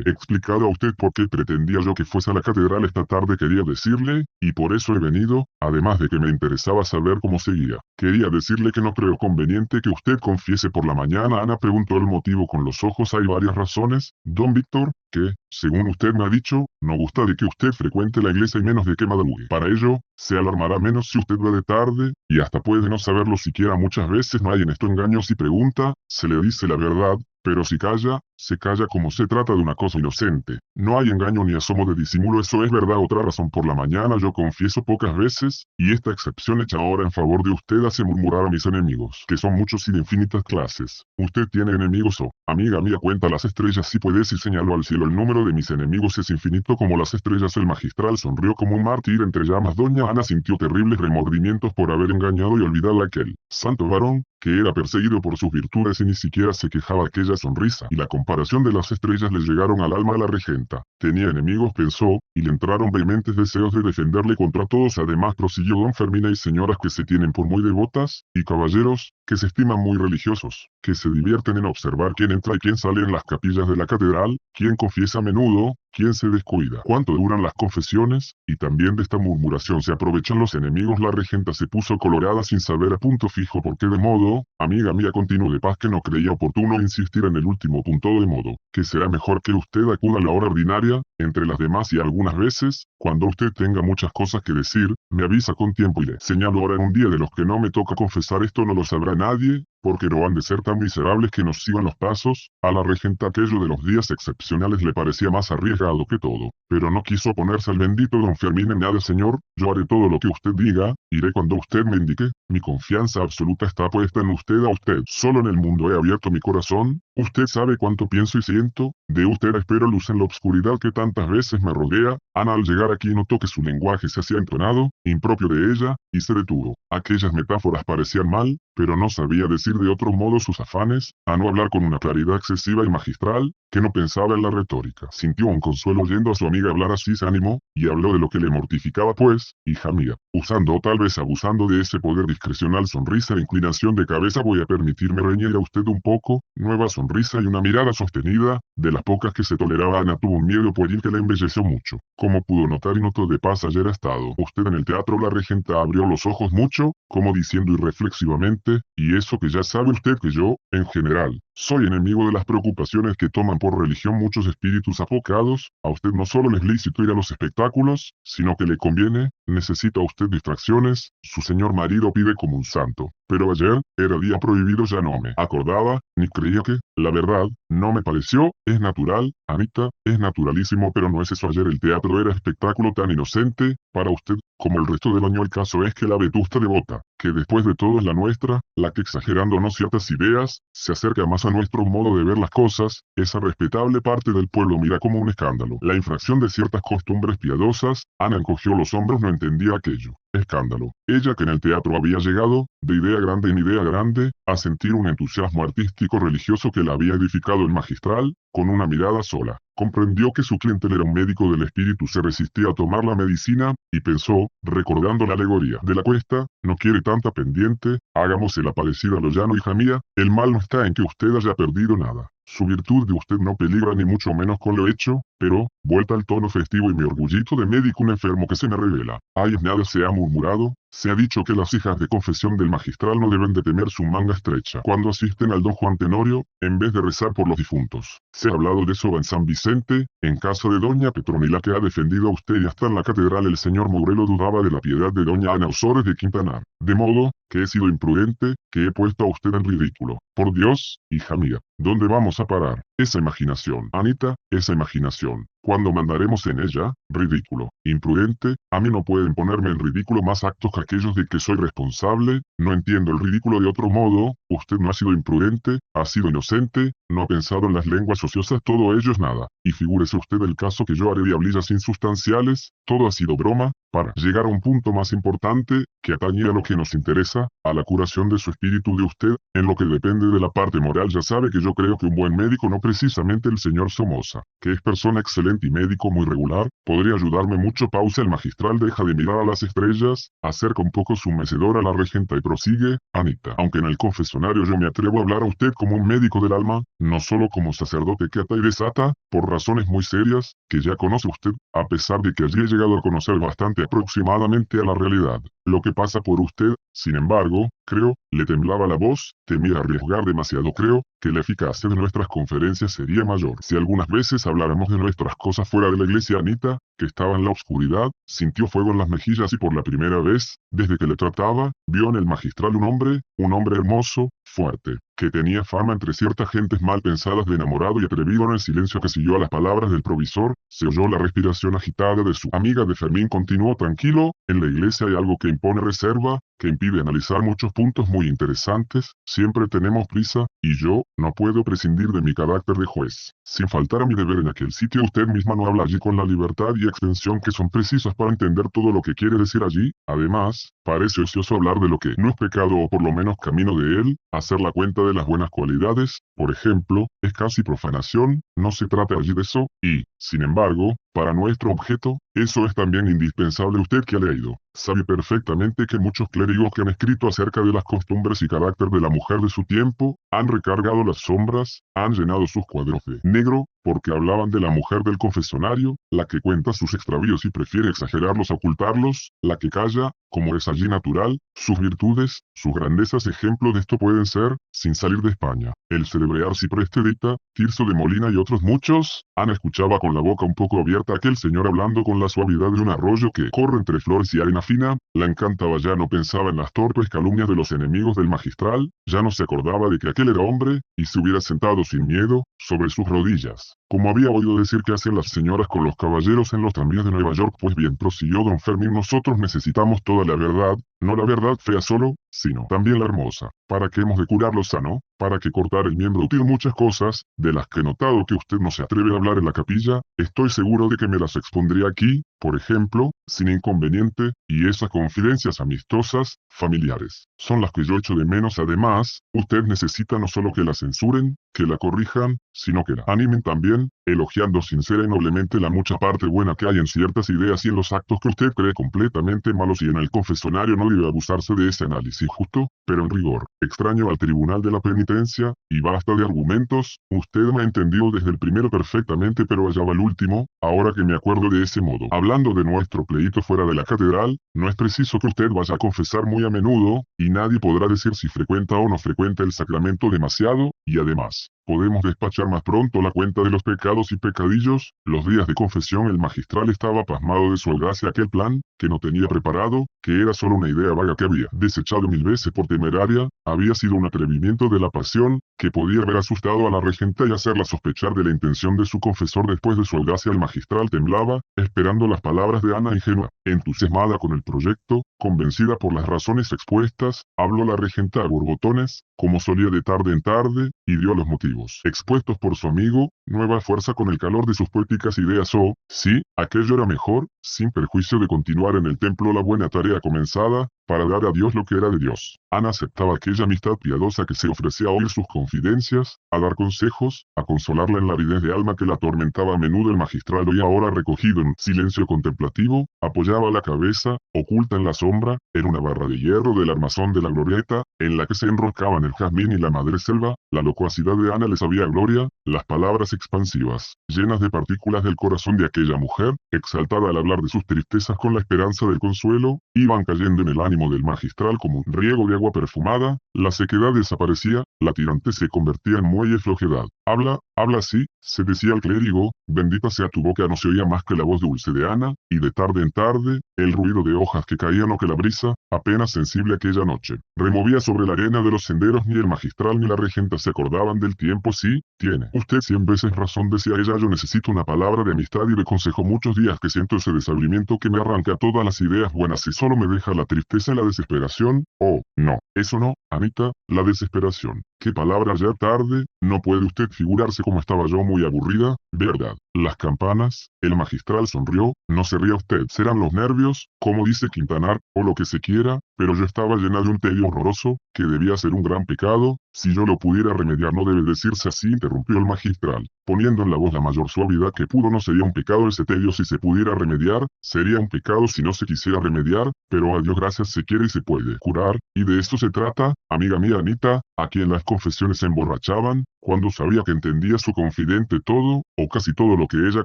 explicado a usted por qué pretendía yo que fuese a la catedral esta tarde. Quería decirle, y por eso he venido, además de que me interesaba saber cómo seguía. Quería decirle que no creo conveniente que usted confiese por la mañana. Ana preguntó el motivo con los ojos. Hay varias razones, don Víctor, que, según usted me ha dicho, no gusta de que usted frecuente la iglesia y menos de que madrugue. Para ello, se alarmará menos si usted va de tarde, y hasta puede no saberlo siquiera. Muchas veces no hay en esto engaño. Si pregunta, se le dice la verdad, pero si calla, se calla como se trata de una cosa inocente. No hay engaño ni asomo de disimulo. Eso es verdad. Otra razón: por la mañana yo confieso pocas veces, y esta excepción hecha ahora en favor de usted hace murmurar a mis enemigos, que son muchos y de infinitas clases. ¿Usted tiene enemigos o, amiga mía? Cuenta las estrellas si puedes y señaló al cielo. El número de mis enemigos es infinito como las estrellas. El magistral sonrió como un mártir entre llamas. Doña Ana sintió terribles remordimientos por haber engañado y olvidado a aquel santo varón, que era perseguido por sus virtudes, y ni siquiera se quejaba. Aquella sonrisa y la comparación de las estrellas le llegaron al alma a la regenta. Tenía enemigos, pensó, y le entraron vehementes deseos de defenderle contra todos. Además, prosiguió don Fermín, hay señoras que se tienen por muy devotas, y caballeros, que se estiman muy religiosos, que se divierten en observar quién entra y quién sale en las capillas de la catedral, quién confiesa a menudo, quién se descuida, cuánto duran las confesiones, y también de esta murmuración se aprovechan los enemigos. La regenta se puso colorada sin saber a punto fijo por qué. De modo, amiga mía, continuó de paz, que no creía oportuno insistir en el último punto, de modo que será mejor que usted acuda a la hora ordinaria, entre las demás, y algunas veces, cuando usted tenga muchas cosas que decir, me avisa con tiempo y le señalo ahora en un día de los que no me toca confesar. Esto no lo sabrá nadie, porque no han de ser tan miserables que nos sigan los pasos. A la regenta aquello de los días excepcionales le parecía más arriesgado que todo, pero no quiso oponerse al bendito don Fermín en nada. Señor, yo haré todo lo que usted diga, iré cuando usted me indique, mi confianza absoluta está puesta en usted. A usted solo en el mundo he abierto mi corazón, usted sabe cuánto pienso y siento, de usted espero luz en la oscuridad que tantas veces me rodea. Ana al llegar aquí notó que su lenguaje se hacía entonado, impropio de ella, y se detuvo. Aquellas metáforas parecían mal, pero no sabía decir de otro modo sus afanes, a no hablar con una claridad excesiva y magistral, que no pensaba en la retórica. Sintió un consuelo oyendo a su amiga hablar así. Se animó, y habló de lo que le mortificaba. Pues, hija mía, usando o tal vez abusando de ese poder discrecional, sonrisa e inclinación de cabeza, voy a permitirme reñir a usted un poco. Nueva sonrisa y una mirada sostenida, de las pocas que se toleraba. Ana tuvo un miedo pueril que la embelleció mucho. Como pudo notar y notó de paz, ayer ha estado usted en el teatro. La regenta abrió los ojos mucho, como diciendo irreflexivamente: y eso que ya sabe usted que yo, en general, soy enemigo de las preocupaciones que toman por religión muchos espíritus afocados. A usted no solo le es lícito ir a los espectáculos, sino que le conviene. Necesita usted distracciones, su señor marido pide como un santo. Pero ayer, era día prohibido, ya no me acordaba, ni creía que, la verdad, no me pareció. Es natural, Anita, es naturalísimo, pero no es eso. Ayer el teatro era espectáculo tan inocente, para usted, como el resto del año. El caso es que la vetusta devota, que después de todo es la nuestra, la que exagerando no ciertas ideas, se acerca más a nuestro modo de ver las cosas, esa respetable parte del pueblo mira como un escándalo la infracción de ciertas costumbres piadosas. Ana encogió los hombros, no entendía aquello. Escándalo. Ella, que en el teatro había llegado, de idea grande en idea grande, a sentir un entusiasmo artístico religioso que la había edificado el magistral, con una mirada sola. Comprendió que su cliente era un médico del espíritu. Se resistía a tomar la medicina, y pensó, recordando la alegoría de la cuesta: no quiere tanta pendiente, hagámosela parecida a lo llano. Hija mía, el mal no está en que usted haya perdido nada. Su virtud de usted no peligra ni mucho menos con lo hecho, pero, vuelta al tono festivo y mi orgullito de médico, un enfermo que se me revela. Ay, nada se ha murmurado, se ha dicho que las hijas de confesión del magistral no deben de temer su manga estrecha cuando asisten al don Juan Tenorio, en vez de rezar por los difuntos. Se ha hablado de eso en San Vicente, en casa de doña Petronila, que ha defendido a usted, y hasta en la catedral el señor Mourelo dudaba de la piedad de doña Ana Osores de Quintanar. De modo, que he sido imprudente, que he puesto a usted en ridículo. Por Dios, hija mía, ¿dónde vamos a parar? Esa imaginación, Anita, esa imaginación. ¿Cuándo mandaremos en ella? Ridículo. Imprudente, a mí no pueden ponerme en ridículo más actos que aquellos de que soy responsable. No entiendo el ridículo de otro modo. Usted no ha sido imprudente, ha sido inocente, no ha pensado en las lenguas ociosas, todo ello es nada. Y figúrese usted el caso que yo haré diablillas insustanciales, todo ha sido broma, para llegar a un punto más importante, que atañe a lo que nos interesa, a la curación de su espíritu de usted, en lo que depende de la parte moral. Ya sabe que yo creo que un buen médico, no precisamente el señor Somoza, que es persona excelente y médico muy regular, podría ayudarme mucho. Pausa, el magistral deja de mirar a las estrellas, acerca un poco su mecedor a la regenta y prosigue: Anita, aunque en el confesionario yo me atrevo a hablar a usted como un médico del alma, no solo como sacerdote que ata y desata, por razones muy serias, que ya conoce usted, a pesar de que allí he llegado a conocer bastante aproximadamente a la realidad. Lo que pasa por usted, sin embargo, creo, le temblaba la voz, temía arriesgar demasiado. Creo que la eficacia de nuestras conferencias sería mayor si algunas veces habláramos de nuestras cosas fuera de la iglesia. Anita, que estaba en la oscuridad, sintió fuego en las mejillas y por la primera vez, desde que le trataba, vio en el magistral un hombre hermoso, fuerte, que tenía fama entre ciertas gentes mal pensadas de enamorado y atrevido. En el silencio que siguió a las palabras del provisor, se oyó la respiración agitada de su amiga de Fermín. Continuó: tranquilo, en la iglesia hay algo que impone reserva, que impide analizar muchos puntos muy interesantes, siempre tenemos prisa, y yo, no puedo prescindir de mi carácter de juez. Sin faltar a mi deber en aquel sitio, usted misma no habla allí con la libertad y extensión que son precisas para entender todo lo que quiere decir allí. Además, parece ocioso hablar de lo que no es pecado, o por lo menos camino de él. Hacer la cuenta de las buenas cualidades, por ejemplo, es casi profanación, no se trata allí de eso, y, sin embargo, para nuestro objeto, eso es también indispensable. Usted que ha leído, sabe perfectamente que muchos clérigos que han escrito acerca de las costumbres y carácter de la mujer de su tiempo, han recargado las sombras, han llenado sus cuadros de negro, porque hablaban de la mujer del confesionario, la que cuenta sus extravíos y prefiere exagerarlos, ocultarlos, la que calla, como es allí natural, sus virtudes, sus grandezas. Ejemplo de esto pueden ser, sin salir de España, el celebrear Cipreste Dicta, Tirso de Molina y otros muchos. Ana escuchaba con la boca un poco abierta a aquel señor hablando con la suavidad de un arroyo que corre entre flores y arena fina. La encantaba, ya no pensaba en las torpes calumnias de los enemigos del magistral, ya no se acordaba de que aquel era hombre, y se hubiera sentado sin miedo, sobre sus rodillas, como había oído decir que hacen las señoras con los caballeros en los tranvías de Nueva York. Pues bien, prosiguió don Fermín, nosotros necesitamos toda la verdad, no la verdad fea solo, sino también la hermosa. ¿Para qué hemos de curarlo sano? ¿Para qué cortar el miembro útil? Muchas cosas, de las que he notado que usted no se atreve a hablar en la capilla, estoy seguro de que me las expondría aquí, por ejemplo, sin inconveniente, y esas confidencias amistosas, familiares, son las que yo echo de menos. Además, usted necesita no solo que la censuren, que la corrijan, sino que la animen también, elogiando sincera y noblemente la mucha parte buena que hay en ciertas ideas y en los actos que usted cree completamente malos. Y en el confesionario no debe abusarse de ese análisis justo, pero en rigor, extraño al tribunal de la penitencia, y basta de argumentos. Usted me ha entendido desde el primero perfectamente, pero allá va el último, ahora que me acuerdo de ese modo. Hablando de nuestro pleito fuera de la catedral, no es preciso que usted vaya a confesar muy a menudo, y nadie podrá decir si frecuenta o no frecuenta el sacramento demasiado, y además, podemos despachar más pronto la cuenta de los pecados y pecadillos. Los días de confesión el magistral estaba pasmado de su audacia. Aquel plan, que no tenía preparado, que era solo una idea vaga que había desechado 1000 veces por temeraria, había sido un atrevimiento de la pasión, que podía haber asustado a la regenta y hacerla sospechar de la intención de su confesor. Después de su audacia el magistral temblaba, esperando las palabras de Ana ingenua. Entusiasmada con el proyecto, convencida por las razones expuestas, habló la regenta a borbotones, como solía de tarde en tarde, y dio los motivos expuestos por su amigo, nueva fuerza con el calor de sus poéticas ideas. Oh, sí, aquello era mejor, sin perjuicio de continuar en el templo la buena tarea comenzada, para dar a Dios lo que era de Dios. Ana aceptaba aquella amistad piadosa que se ofrecía a oír sus confidencias, a dar consejos, a consolarla en la aridez de alma que la atormentaba a menudo. El magistral oía ahora, recogido en silencio contemplativo, apoyaba la cabeza, oculta en la sombra, en una barra de hierro del armazón de la glorieta, en la que se enroscaban el jazmín y la madreselva. La locuacidad de Ana le sabía a gloria, las palabras expansivas, llenas de partículas del corazón de aquella mujer, exaltada al hablar de sus tristezas con la esperanza del consuelo, iban cayendo en el ánimo del magistral como un riego de agua perfumada. La sequedad desaparecía, la tirante se convertía en muelle flojedad. Habla así, se decía el clérigo, bendita sea tu boca. No se oía más que la voz dulce de Ana, y de tarde en tarde, el ruido de hojas que caían o que la brisa, apenas sensible aquella noche, removía sobre la arena de los senderos. Ni el magistral ni la regenta se acordaban del tiempo. Sí, tiene usted 100 veces razón, decía ella, yo necesito una palabra de amistad y de consejo. Muchos días que siento ese desabrimiento que me arranca todas las ideas buenas y solo me deja la tristeza y la desesperación. Oh, no, eso no, Anita, la desesperación. ¿Qué palabra? Ya tarde, no puede usted figurarse cómo estaba yo, muy aburrida, ¿verdad? Las campanas, el magistral sonrió, no se ría usted, serán los nervios, como dice Quintanar, o lo que se quiera, pero yo estaba llena de un tedio horroroso, que debía ser un gran pecado, si yo lo pudiera remediar. No debe decirse así, interrumpió el magistral, poniendo en la voz la mayor suavidad que pudo. No sería un pecado ese tedio si se pudiera remediar, sería un pecado si no se quisiera remediar, pero a Dios gracias se quiere y se puede curar, y de esto se trata, amiga mía Anita, a quien las confesiones se emborrachaban, cuando sabía que entendía su confidente todo, o casi todo lo que ella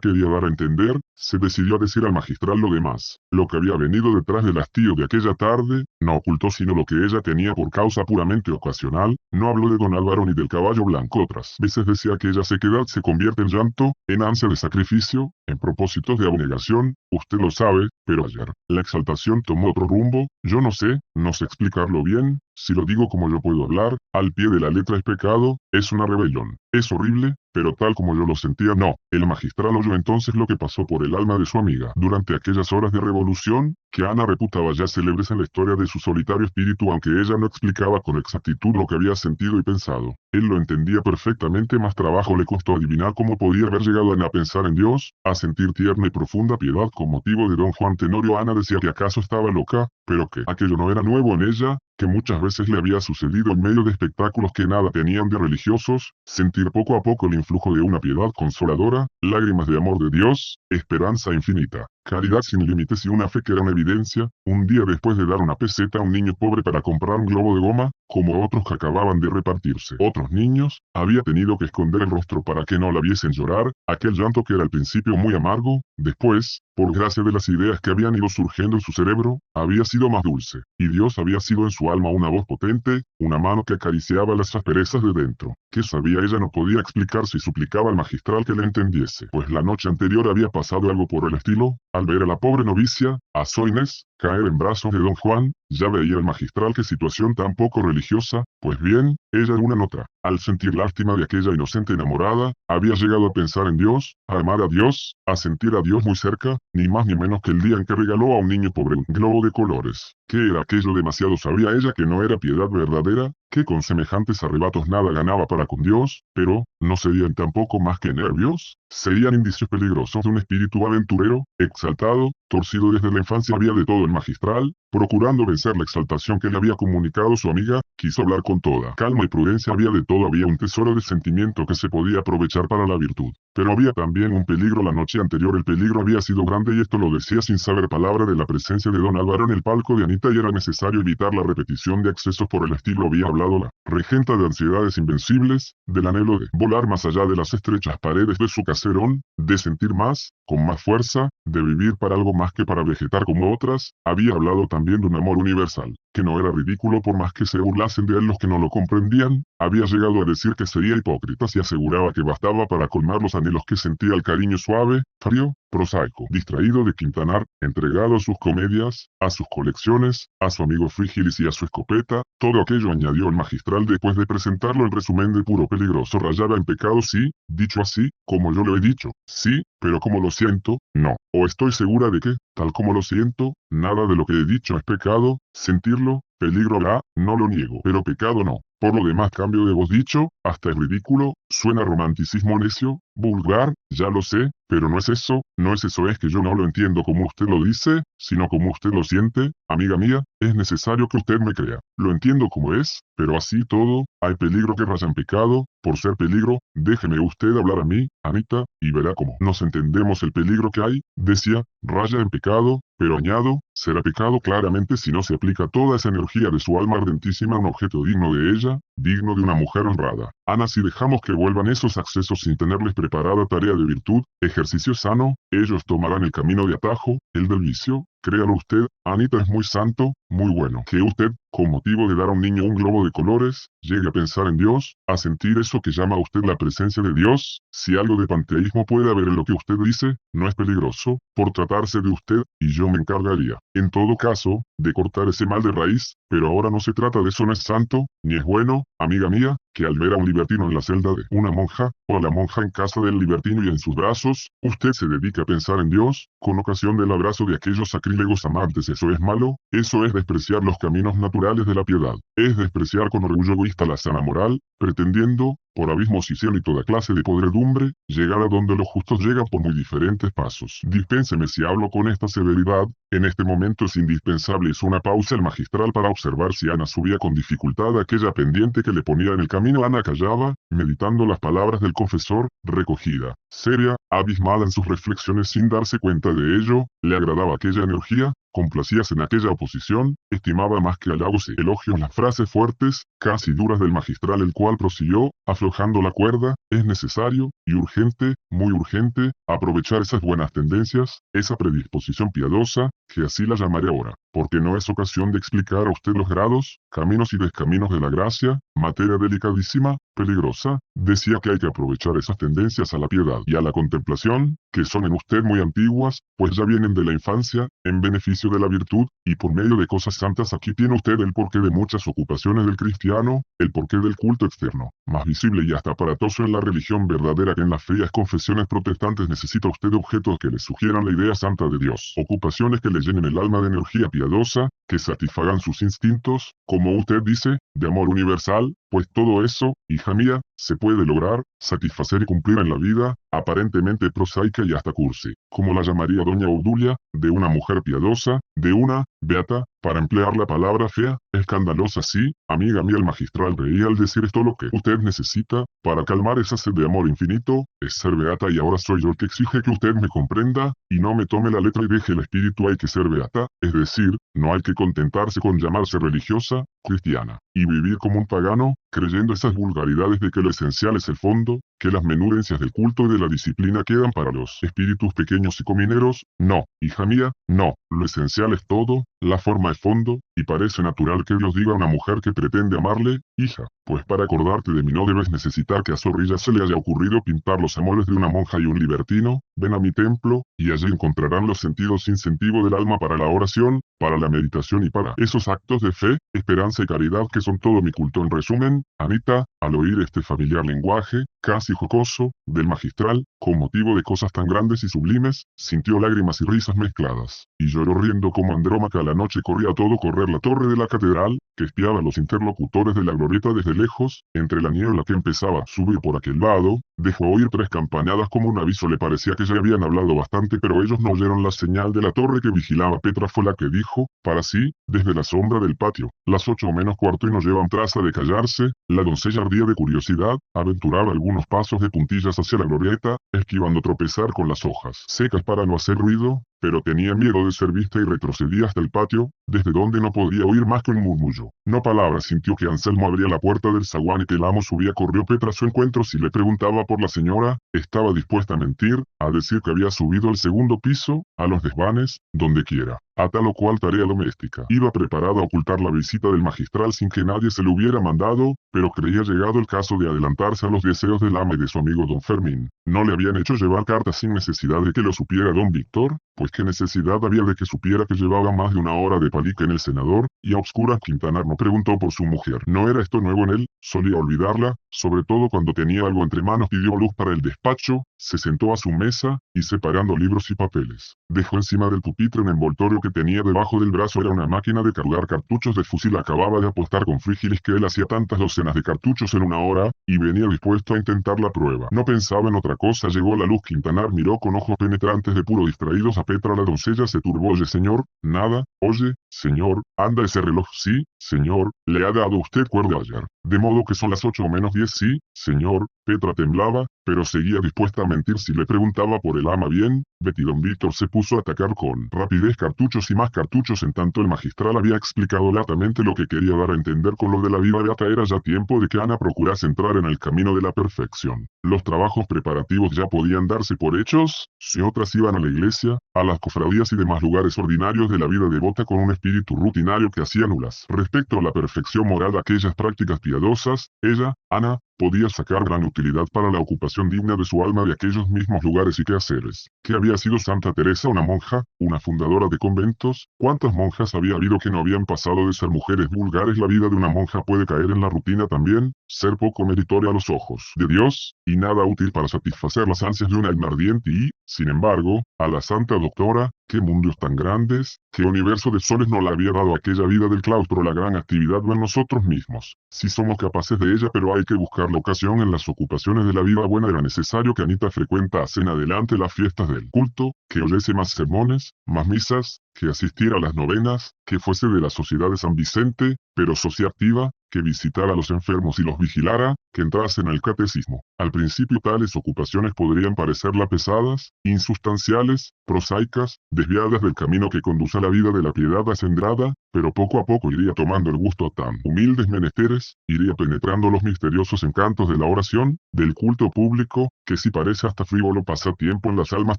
quería dar a entender, se decidió a decir al magistral lo demás, lo que había venido detrás del hastío de aquella tarde. No ocultó sino lo que ella tenía por causa puramente ocasional, no habló de don Álvaro ni del caballo blanco. Otras veces decía que ella sequedad se convierte en llanto, en ansia de sacrificio, en propósitos de abnegación, usted lo sabe, pero ayer, la exaltación tomó otro rumbo. Yo no sé explicarlo bien, si lo digo como yo puedo hablar, al pie de la letra es pecado, es una rebelión, es horrible, pero tal como yo lo sentía no. El magistral oyó entonces lo que pasó por el alma de su amiga durante aquellas horas de revolución, que Ana reputaba ya célebres en la historia de su solitario espíritu, aunque ella no explicaba con exactitud lo que había sentido y pensado. Él lo entendía perfectamente, más trabajo le costó adivinar cómo podía haber llegado Ana a pensar en Dios, a sentir tierna y profunda piedad con motivo de don Juan Tenorio. Ana decía que acaso estaba loca, pero que aquello no era nuevo en ella, que muchas veces le había sucedido en medio de espectáculos que nada tenían de religiosos, sentir poco a poco el influjo de una piedad consoladora, lágrimas de amor de Dios, esperanza infinita, caridad sin límites y una fe que era una evidencia. Un día, después de dar una peseta a un niño pobre para comprar un globo de goma, como otros que acababan de repartirse otros niños, había tenido que esconder el rostro para que no la viesen llorar, aquel llanto que era al principio muy amargo, después, por gracia de las ideas que habían ido surgiendo en su cerebro, había sido más dulce, y Dios había sido en su alma una voz potente, una mano que acariciaba las asperezas de dentro. ¿Qué sabía ella? No podía explicarse y suplicaba al magistral que le entendiese, pues la noche anterior había pasado algo por el estilo. Al ver a la pobre novicia, a Soines, caer en brazos de don Juan, ya veía el magistral qué situación tan poco religiosa. Pues bien, ella en una nota, al sentir lástima de aquella inocente enamorada, había llegado a pensar en Dios, a amar a Dios, a sentir a Dios muy cerca, ni más ni menos que el día en que regaló a un niño pobre un globo de colores. ¿Qué era aquello? Demasiado sabía ella que no era piedad verdadera, que con semejantes arrebatos nada ganaba para con Dios, pero, ¿no serían tampoco más que nervios? Serían indicios peligrosos de un espíritu aventurero, exaltado, torcido desde la infancia. Había de todo el magistral, procurando vencer la exaltación que le había comunicado su amiga, quiso hablar con toda calma y prudencia. Había de todo, había un tesoro de sentimiento que se podía aprovechar para la virtud. Pero había también un peligro. La noche anterior el peligro había sido grande, y esto lo decía sin saber palabra de la presencia de don Álvaro en el palco de Anita, y era necesario evitar la repetición de excesos por el estilo. Había hablado la regenta de ansiedades invencibles, del anhelo de volar más allá de las estrechas paredes de su caserón, de sentir más, con más fuerza, de vivir para algo más que para vegetar como otras. Había hablado también de un amor universal, que no era ridículo por más que se burlasen de él los que no lo comprendían. Había llegado a decir que sería hipócrita si aseguraba que bastaba para colmar los anhelos que sentía el cariño suave, frío, prosaico, distraído de Quintanar, entregado a sus comedias, a sus colecciones, a su amigo Frígilis y a su escopeta. Todo aquello, añadió el magistral después de presentarlo en resumen, de puro peligroso, rayaba en pecado. Sí, dicho así, como yo lo he dicho, sí, pero como lo siento, no. O estoy segura de que, tal como lo siento, nada de lo que he dicho es pecado. Sentirlo, peligro habrá, no lo niego, pero pecado no. Por lo demás, cambio de voz dicho, hasta es ridículo, suena romanticismo necio, vulgar, ya lo sé, pero no es eso, no es eso, es que yo no lo entiendo como usted lo dice, sino como usted lo siente. Amiga mía, es necesario que usted me crea. Lo entiendo como es, pero así todo, hay peligro que raya en pecado. Por ser peligro, déjeme usted hablar a mí, Anita, y verá cómo nos entendemos. El peligro que hay, decía, raya en pecado, pero añado, será pecado claramente si no se aplica toda esa energía de su alma ardentísima a un objeto digno de ella, digno de una mujer honrada. Ana, si dejamos que vuelvan esos accesos sin tenerles preparada tarea de virtud, ejercicio sano, ellos tomarán el camino de atajo, el del vicio. Créalo usted, Anita es muy santo, muy bueno. Que usted, con motivo de dar a un niño un globo de colores, llegue a pensar en Dios, a sentir eso que llama a usted la presencia de Dios, si algo de panteísmo puede haber en lo que usted dice, no es peligroso, por tratarse de usted, y yo me encargaría, en todo caso, de cortar ese mal de raíz, pero ahora no se trata de eso, no es santo, ni es bueno, amiga mía, que al ver a un libertino en la celda de una monja, o a la monja en casa del libertino y en sus brazos, usted se dedica a pensar en Dios, con ocasión del abrazo de aquellos sacrílegos amantes. ¿Eso es malo? Eso es despreciar los caminos naturales de la piedad, es despreciar con orgullo egoísta la sana moral, pretendiendo, por abismos y cielo y toda clase de podredumbre, llegar a donde los justos llegan por muy diferentes pasos. Dispénseme si hablo con esta severidad, en este momento es indispensable. Hizo una pausa el magistral para observar si Ana subía con dificultad aquella pendiente que le ponía en el camino. Ana callaba, meditando las palabras del confesor, recogida, seria, abismada en sus reflexiones sin darse cuenta de ello, le agradaba aquella energía, complacíase en aquella oposición, estimaba más que halagos y elogios las frases fuertes, casi duras del magistral, el cual prosiguió, aflojando la cuerda: es necesario, y urgente, muy urgente, aprovechar esas buenas tendencias, esa predisposición piadosa, que así la llamaré ahora, porque no es ocasión de explicar a usted los grados, caminos y descaminos de la gracia, materia delicadísima, peligrosa. Decía que hay que aprovechar esas tendencias a la piedad y a la contemplación, que son en usted muy antiguas, pues ya vienen de la infancia, en beneficio de la virtud, y por medio de cosas santas. Aquí tiene usted el porqué de muchas ocupaciones del cristiano, el porqué del culto externo, más visible y hasta aparatoso en la religión verdadera que en las frías confesiones protestantes. Necesita usted objetos que le sugieran la idea santa de Dios, ocupaciones que le llenen el alma de energía piadosa, que satisfagan sus instintos, como usted dice, de amor universal, pues todo eso, hija mía, se puede lograr, satisfacer y cumplir en la vida, aparentemente prosaica y hasta cursi, como la llamaría doña Obdulia, de una mujer piadosa, de una beata, para emplear la palabra fea, escandalosa. Sí, amiga mía, el magistral reía al decir esto. Lo que usted necesita, para calmar esa sed de amor infinito, es ser beata, y ahora soy yo el que exige que usted me comprenda, y no me tome la letra y deje el espíritu. Hay que ser beata, es decir, no hay que contentarse con llamarse religiosa, cristiana, y vivir como un pagano, creyendo esas vulgaridades de que lo esencial es el fondo, que las menudencias del culto y de la disciplina quedan para los espíritus pequeños y comineros. No, hija mía, no, lo esencial es todo, la forma es fondo, y parece natural que Dios diga a una mujer que pretende amarle: hija, pues para acordarte de mí no debes necesitar que a Zorrilla se le haya ocurrido pintar los amores de una monja y un libertino. Ven a mi templo, y allí encontrarán los sentidos incentivo del alma para la oración, para la meditación y para esos actos de fe, esperanza y caridad que son todo mi culto. En resumen, Anita, al oír este familiar lenguaje, casi jocoso, del magistral, con motivo de cosas tan grandes y sublimes, sintió lágrimas y risas mezcladas, y lloró riendo como Andrómaca. A la noche corría a todo correr la torre de la catedral, que espiaba a los interlocutores de la glorieta desde lejos, entre la niebla que empezaba a subir por aquel lado. Dejó oír 3 campanadas como un aviso. Le parecía que ya habían hablado bastante, pero ellos no oyeron la señal de la torre que vigilaba. Petra fue la que dijo, para sí, desde la sombra del patio: las 8 menos cuarto, y no llevan traza de callarse. La doncella ardía de curiosidad, aventuraba algunos pasos de puntillas hacia la glorieta, esquivando tropezar con las hojas secas para no hacer ruido, pero tenía miedo de ser vista y retrocedía hasta el patio, desde donde no podía oír más que un murmullo. No palabra. Sintió que Anselmo abría la puerta del zaguán y que el amo subía. Corrió Petra a su encuentro. Si le preguntaba por la señora, estaba dispuesta a mentir, a decir que había subido al segundo piso, a los desvanes, donde quiera, a tal o cual tarea doméstica. Iba preparada a ocultar la visita del magistral sin que nadie se lo hubiera mandado, pero creía llegado el caso de adelantarse a los deseos del ama y de su amigo don Fermín. No le habían hecho llevar cartas sin necesidad de que lo supiera don Víctor, pues qué necesidad había de que supiera que llevaba más de una hora de palique en el senador, y a obscuras Quintanar no preguntó por su mujer. No era esto nuevo en él, solía olvidarla, sobre todo cuando tenía algo entre manos. Pidió luz para el despacho, se sentó a su mesa, y separando libros y papeles, dejó encima del pupitre un envoltorio que tenía debajo del brazo. Era una máquina de cargar cartuchos de fusil. Acababa de apostar con Frígilis que él hacía tantas docenas de cartuchos en una hora, y venía dispuesto a intentar la prueba. No pensaba en otra cosa. Llegó la luz. Quintanar miró con ojos penetrantes de puro distraídos a Petra. La doncella se turbó. Oye, señor, nada. Oye, señor, anda ese reloj. Sí, señor, le ha dado usted cuerda ayer. De modo que son las 8 menos 10. Sí, señor, Petra temblaba, pero seguía dispuesta a mentir si le preguntaba por el ama bien. Betty. Don Víctor se puso a atacar con rapidez cartuchos y más cartuchos en tanto el magistral había explicado latamente lo que quería dar a entender con lo de la vida beata. Era ya tiempo de que Ana procurase entrar en el camino de la perfección. Los trabajos preparativos ya podían darse por hechos, si otras iban a la iglesia, a las cofradías y demás lugares ordinarios de la vida devota con un espíritu rutinario que hacía nulas. Respecto a la perfección moral de aquellas prácticas piadosas, ella, Ana, podía sacar gran utilidad para la ocupación digna de su alma de aquellos mismos lugares y quehaceres. ¿Qué había sido Santa Teresa? Una monja, una fundadora de conventos. ¿Cuántas monjas había habido que no habían pasado de ser mujeres vulgares? La vida de una monja puede caer en la rutina también, ser poco meritoria a los ojos de Dios, y nada útil para satisfacer las ansias de una alma ardiente y, sin embargo, a la Santa Doctora, qué mundos tan grandes, qué universo de soles no le había dado aquella vida del claustro. La gran actividad va en nosotros mismos. Si somos capaces de ella, pero hay que buscar la ocasión en las ocupaciones de la vida buena. Era necesario que Anita frecuentase en adelante las fiestas del culto, que oyese más sermones, más misas, que asistiera a las novenas, que fuese de la Sociedad de San Vicente, pero asociativa, que visitara a los enfermos y los vigilara, que entrase en el catecismo. Al principio tales ocupaciones podrían parecerla pesadas, insustanciales, prosaicas, desviadas del camino que conduce a la vida de la piedad acendrada, pero poco a poco iría tomando el gusto a tan humildes menesteres, iría penetrando los misteriosos encantos de la oración, del culto público, que si parece hasta frívolo pasatiempo en las almas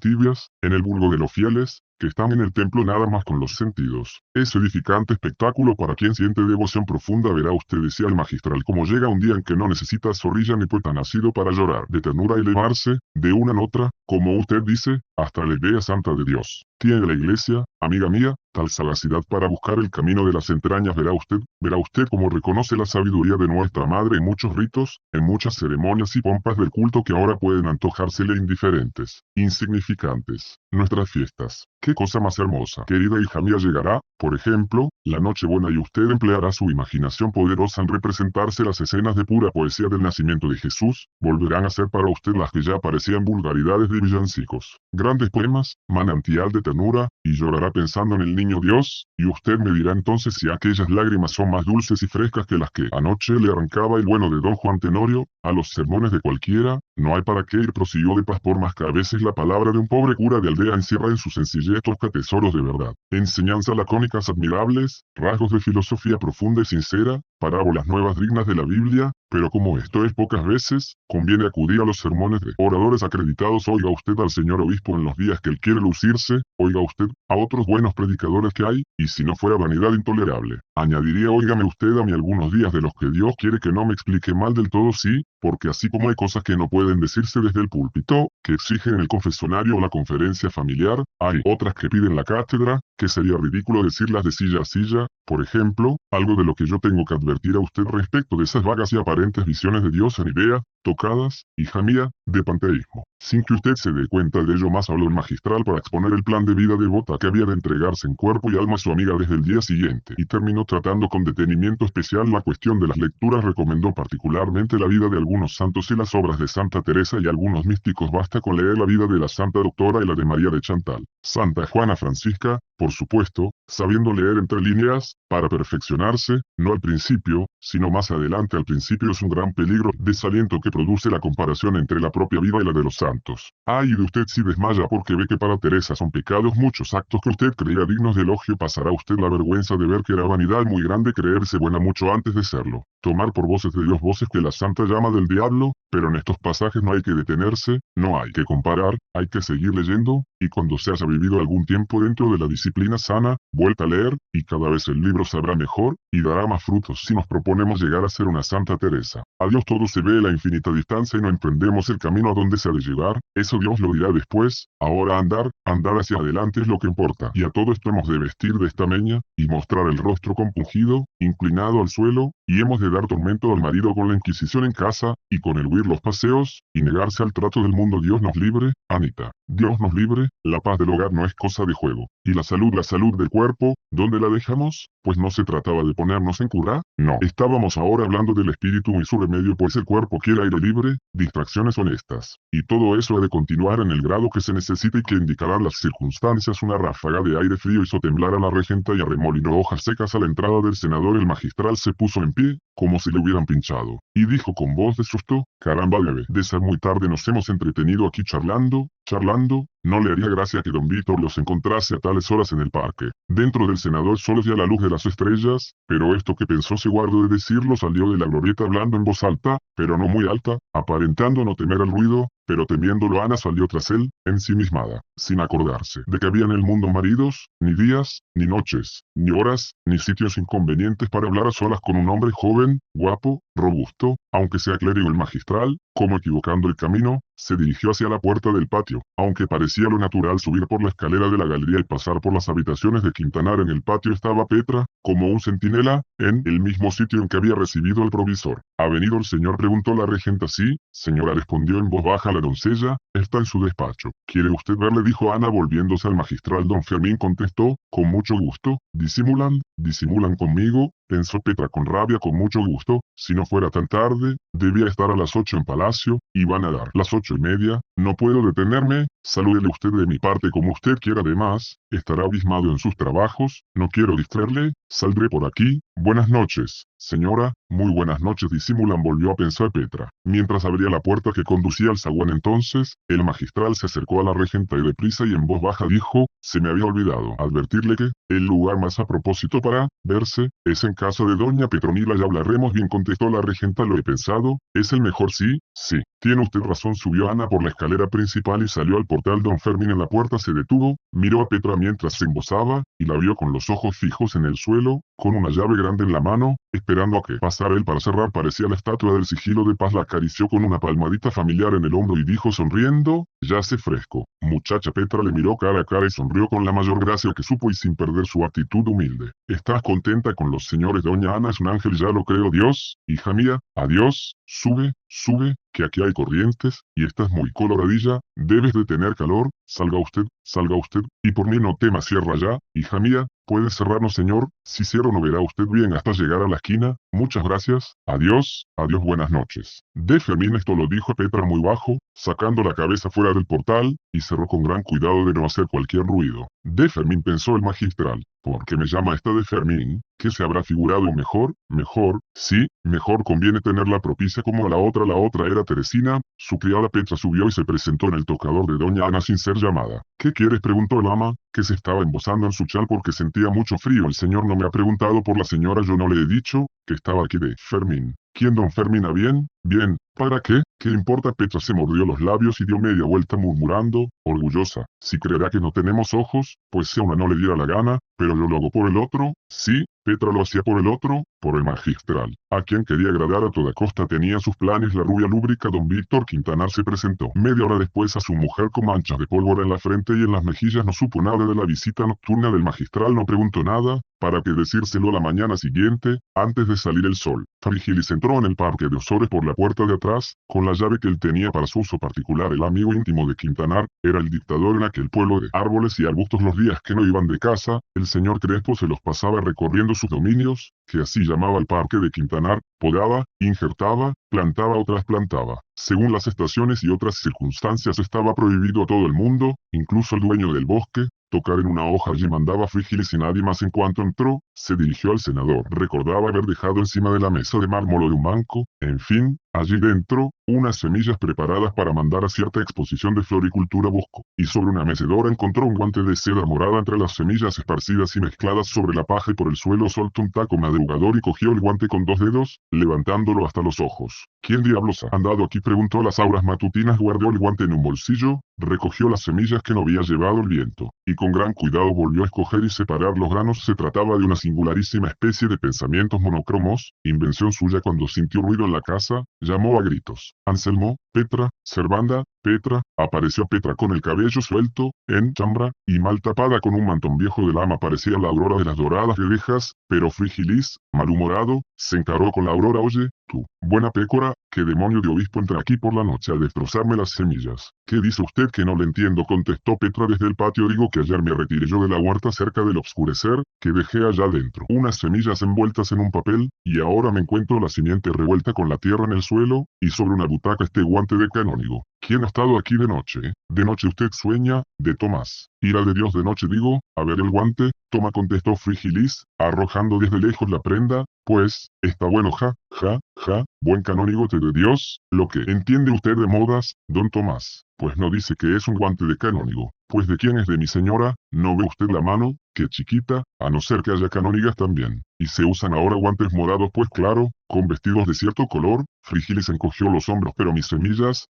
tibias, en el vulgo de los fieles, que están en el templo nada más con los sentidos. Es edificante espectáculo para quien siente devoción profunda. Verá usted, decía el magistral, como llega un día en que no necesita zorrilla ni poeta nacido para llorar de ternura y elevarse, de una en otra, como usted dice, hasta la idea santa de Dios. Tiene la iglesia, amiga mía, tal sagacidad para buscar el camino de las entrañas. Verá usted cómo reconoce la sabiduría de nuestra madre en muchos ritos, en muchas ceremonias y pompas del culto que ahora pueden antojársele indiferentes, insignificantes. Nuestras fiestas. Qué cosa más hermosa. Querida hija mía, llegará, por ejemplo, la Nochebuena y usted empleará su imaginación poderosa en representarse las escenas de pura poesía del nacimiento de Jesús. Volverán a ser para usted las que ya parecían vulgaridades de villancicos. Grandes poemas, manantial de ternura, y llorará pensando en el niño Dios, y usted me dirá entonces si aquellas lágrimas son más dulces y frescas que las que anoche le arrancaba el bueno de don Juan Tenorio. A los sermones de cualquiera, no hay para qué ir, prosiguió de paz, por más que a veces la palabra de un pobre cura de aldea encierra en su sencillez tosca tesoros de verdad, enseñanzas lacónicas admirables, rasgos de filosofía profunda y sincera, parábolas nuevas dignas de la Biblia, pero como esto es pocas veces, conviene acudir a los sermones de oradores acreditados. Oiga usted al señor obispo en los días que él quiere lucirse, oiga usted a otros buenos predicadores que hay, y si no fuera vanidad intolerable, añadiría, óigame usted a mí algunos días de los que Dios quiere que no me explique mal del todo, sí, porque así como hay cosas que no pueden decirse desde el púlpito, que exigen el confesionario o la conferencia familiar, hay otras que piden la cátedra, que sería ridículo decirlas de silla a silla. Por ejemplo, algo de lo que yo tengo que advertir a usted respecto de esas vagas y aparentes visiones de Dios en idea, tocadas, hija mía, de panteísmo. Sin que usted se dé cuenta de ello, más habló el magistral para exponer el plan de vida devota que había de entregarse en cuerpo y alma a su amiga desde el día siguiente, y terminó tratando con detenimiento especial la cuestión de las lecturas. Recomendó particularmente la vida de algunos santos y las obras de Santa Teresa y algunos místicos. Basta con leer la vida de la Santa Doctora y la de María de Chantal. Santa Juana Francisca, por supuesto, sabiendo leer entre líneas, para perfeccionarse, no al principio, sino más adelante. Al principio es un gran peligro, desaliento que produce la comparación entre la propia vida y la de los santos. Ay de usted si desmaya porque ve que para Teresa son pecados muchos actos que usted creía dignos de elogio. Pasará usted la vergüenza de ver que era vanidad muy grande creerse buena mucho antes de serlo. Tomar por voces de Dios voces que la santa llama del diablo, pero en estos pasajes no hay que detenerse, no hay que comparar, hay que seguir leyendo, y cuando se haya vivido algún tiempo dentro de la disciplina sana, vuelta a leer, y cada vez el libro sabrá mejor, y dará más frutos si nos proponemos llegar a ser una Santa Teresa. A Dios todo se ve a la infinita distancia y no emprendemos el camino a donde se ha de llegar, eso Dios lo dirá después. Ahora andar hacia adelante es lo que importa, y a todo esto hemos de vestir de estameña, y mostrar el rostro compungido, inclinado al suelo, y hemos de dar tormento al marido con la Inquisición en casa, y con el huir los paseos, y negarse al trato del mundo. Dios nos libre, Anita. Dios nos libre, la paz del hogar no es cosa de juego. Y la salud del cuerpo, ¿dónde la dejamos? pues no se trataba de ponernos en cura, no. Estábamos ahora hablando del espíritu y su remedio, pues el cuerpo quiere aire libre, distracciones honestas. Y todo eso ha de continuar en el grado que se necesite y que indicarán las circunstancias. Una ráfaga de aire frío hizo temblar a la regenta y arremolinó hojas secas a la entrada del senador. El magistral se puso en pie, como si le hubieran pinchado, y dijo con voz de susto: caramba, debe de ser muy tarde, nos hemos entretenido aquí charlando. No le haría gracia que don Víctor los encontrase a tales horas en el parque. Dentro del senador solo ya la luz de las estrellas, pero esto que pensó se guardó de decirlo. Salió de la glorieta hablando en voz alta, pero no muy alta, aparentando no temer al ruido, pero temiéndolo. Ana salió tras él, ensimismada, sin acordarse de que había en el mundo maridos, ni días, ni noches, ni horas, ni sitios inconvenientes para hablar a solas con un hombre joven, guapo, robusto, aunque sea clérigo. El magistral, como equivocando el camino, se dirigió hacia la puerta del patio, aunque parecía lo natural subir por la escalera de la galería y pasar por las habitaciones de Quintanar. En el patio estaba Petra, como un centinela, en el mismo sitio en que había recibido al provisor. ¿Ha venido el señor?, preguntó la regenta. Sí, señora, respondió en voz baja la doncella, está en su despacho. ¿Quiere usted verle?, dijo Ana volviéndose al magistral. Don Fermín contestó, con mucho gusto. Disimulan conmigo, pensó Petra con rabia. Con mucho gusto, si no fuera tan tarde, debía estar a las 8 en palacio, y van a dar las 8:30, no puedo detenerme. Salúdele usted de mi parte como usted quiera. Además, estará abismado en sus trabajos, no quiero distraerle, saldré por aquí. Buenas noches, señora. Muy buenas noches, disimulan, volvió a pensar Petra, mientras abría la puerta que conducía al zaguán. Entonces, el magistral se acercó a la regenta y deprisa y en voz baja dijo: se me había olvidado advertirle que el lugar más a propósito para verse es en casa de doña Petronila. Ya hablaremos bien, contestó la regenta. Lo he pensado, es el mejor. Sí, tiene usted razón. Subió Ana por la escalera principal y salió al portal. Don Fermín en la puerta se detuvo, miró a Petra mientras se embozaba, y la vio con los ojos fijos en el suelo, con una llave grande en la mano, esperando a que pasara él para cerrar. Parecía la estatua del sigilo de paz. La acarició con una palmadita familiar en el hombro y dijo sonriendo: ya hace fresco, muchacha. Petra le miró cara a cara y sonrió con la mayor gracia que supo y sin perder su actitud humilde. ¿Estás contenta con los señores? Doña Ana es un ángel, ya lo creo. Dios, hija mía, adiós. Sube, que aquí hay corrientes, y estás muy coloradilla, debes de tener calor. Salga usted, y por mí no tema. Cierra ya, hija mía. ¿Puede cerrarnos, señor? Si cierro no verá usted bien hasta llegar a la esquina. Muchas gracias. Adiós, buenas noches. De Fermín esto lo dijo a Petra muy bajo, sacando la cabeza fuera del portal, y cerró con gran cuidado de no hacer cualquier ruido. De Fermín, pensó el magistral. ¿Por qué me llama esta de Fermín? ¿Qué se habrá figurado? Sí, mejor conviene tenerla propicia como a la otra. La otra era Teresina, su criada. Petra subió y se presentó en el tocador de doña Ana sin ser llamada. ¿Qué quieres?, preguntó el ama, que se estaba embozando en su chal porque sentía mucho frío. El señor no me ha preguntado por la señora. Yo no le he dicho que estaba aquí. De Fermín. ¿Quién, don Fermín? Bien, ¿para qué? ¿Qué importa? Petra se mordió los labios y dio media vuelta murmurando, orgullosa: si creerá que no tenemos ojos, pues si a una no le diera la gana, pero yo lo hago por el otro. Sí, Petra lo hacía por el otro, por el magistral, a quien quería agradar a toda costa. Tenía sus planes. La rubia lúbrica don Víctor Quintanar se presentó media hora después a su mujer con manchas de pólvora en la frente y en las mejillas. No supo nada de la visita nocturna del magistral, no preguntó nada, para que decírselo la mañana siguiente, antes de salir el sol. Frigilis entró en el parque de Osores por la puerta de atrás, con la llave que él tenía para su uso particular. El amigo íntimo de Quintanar era el dictador en aquel pueblo de árboles y arbustos. Los días que no iban de casa, el señor Crespo se los pasaba recorriendo sus dominios, que así llamaba el parque de Quintanar. Podaba, injertaba, plantaba o trasplantaba. Según las estaciones y otras circunstancias, estaba prohibido a todo el mundo, incluso al dueño del bosque, tocar en una hoja. Allí mandaba Frígilis y nadie más. En cuanto entró, se dirigió al senador. Recordaba haber dejado encima de la mesa de mármol de un banco, en fin, allí dentro, unas semillas preparadas para mandar a cierta exposición de floricultura. Buscó, y sobre una mecedora encontró un guante de seda morada entre las semillas esparcidas y mezcladas sobre la paja y por el suelo. Soltó un taco madrugador y cogió el guante con 2 dedos, levantándolo hasta los ojos. ¿Quién diablos ha andado aquí?, preguntó. Las auras matutinas. Guardó el guante en un bolsillo, recogió las semillas que no había llevado el viento, y con gran cuidado volvió a escoger y separar los granos. Se trataba de una singularísima especie de pensamientos monocromos, invención suya. Cuando sintió ruido en la casa, llamó a gritos: Anselmo, Petra, Servanda, Petra, apareció Petra con el cabello suelto, en chambra, y mal tapada con un mantón viejo de lama parecía la aurora de las doradas redejas, pero Frigilis, malhumorado, se encaró con la aurora. Oye, tú, buena pécora, ¿qué demonio de obispo entra aquí por la noche a destrozarme las semillas? ¿Qué dice usted que no le entiendo? Contestó Petra desde el patio. Digo que ayer me retiré yo de la huerta cerca del obscurecer, que dejé allá adentro unas semillas envueltas en un papel, y ahora me encuentro la simiente revuelta con la tierra en el suelo, y sobre una butaca este guante de canónigo. ¿Quién ha estado aquí de noche? De noche usted sueña, de Tomás. Ira de Dios de noche digo, a ver el guante, toma, contestó Frigilis, arrojando desde lejos la prenda, pues, está bueno, ja, buen canónigo de Dios, lo que entiende usted de modas, don Tomás. Pues no dice que es un guante de canónigo. Pues de quién es, de mi señora, ¿no ve usted la mano? Qué chiquita, a no ser que haya canónigas también. Y se usan ahora guantes morados, pues claro, con vestidos de cierto color. Frigilis encogió los hombros. Pero mis semillas,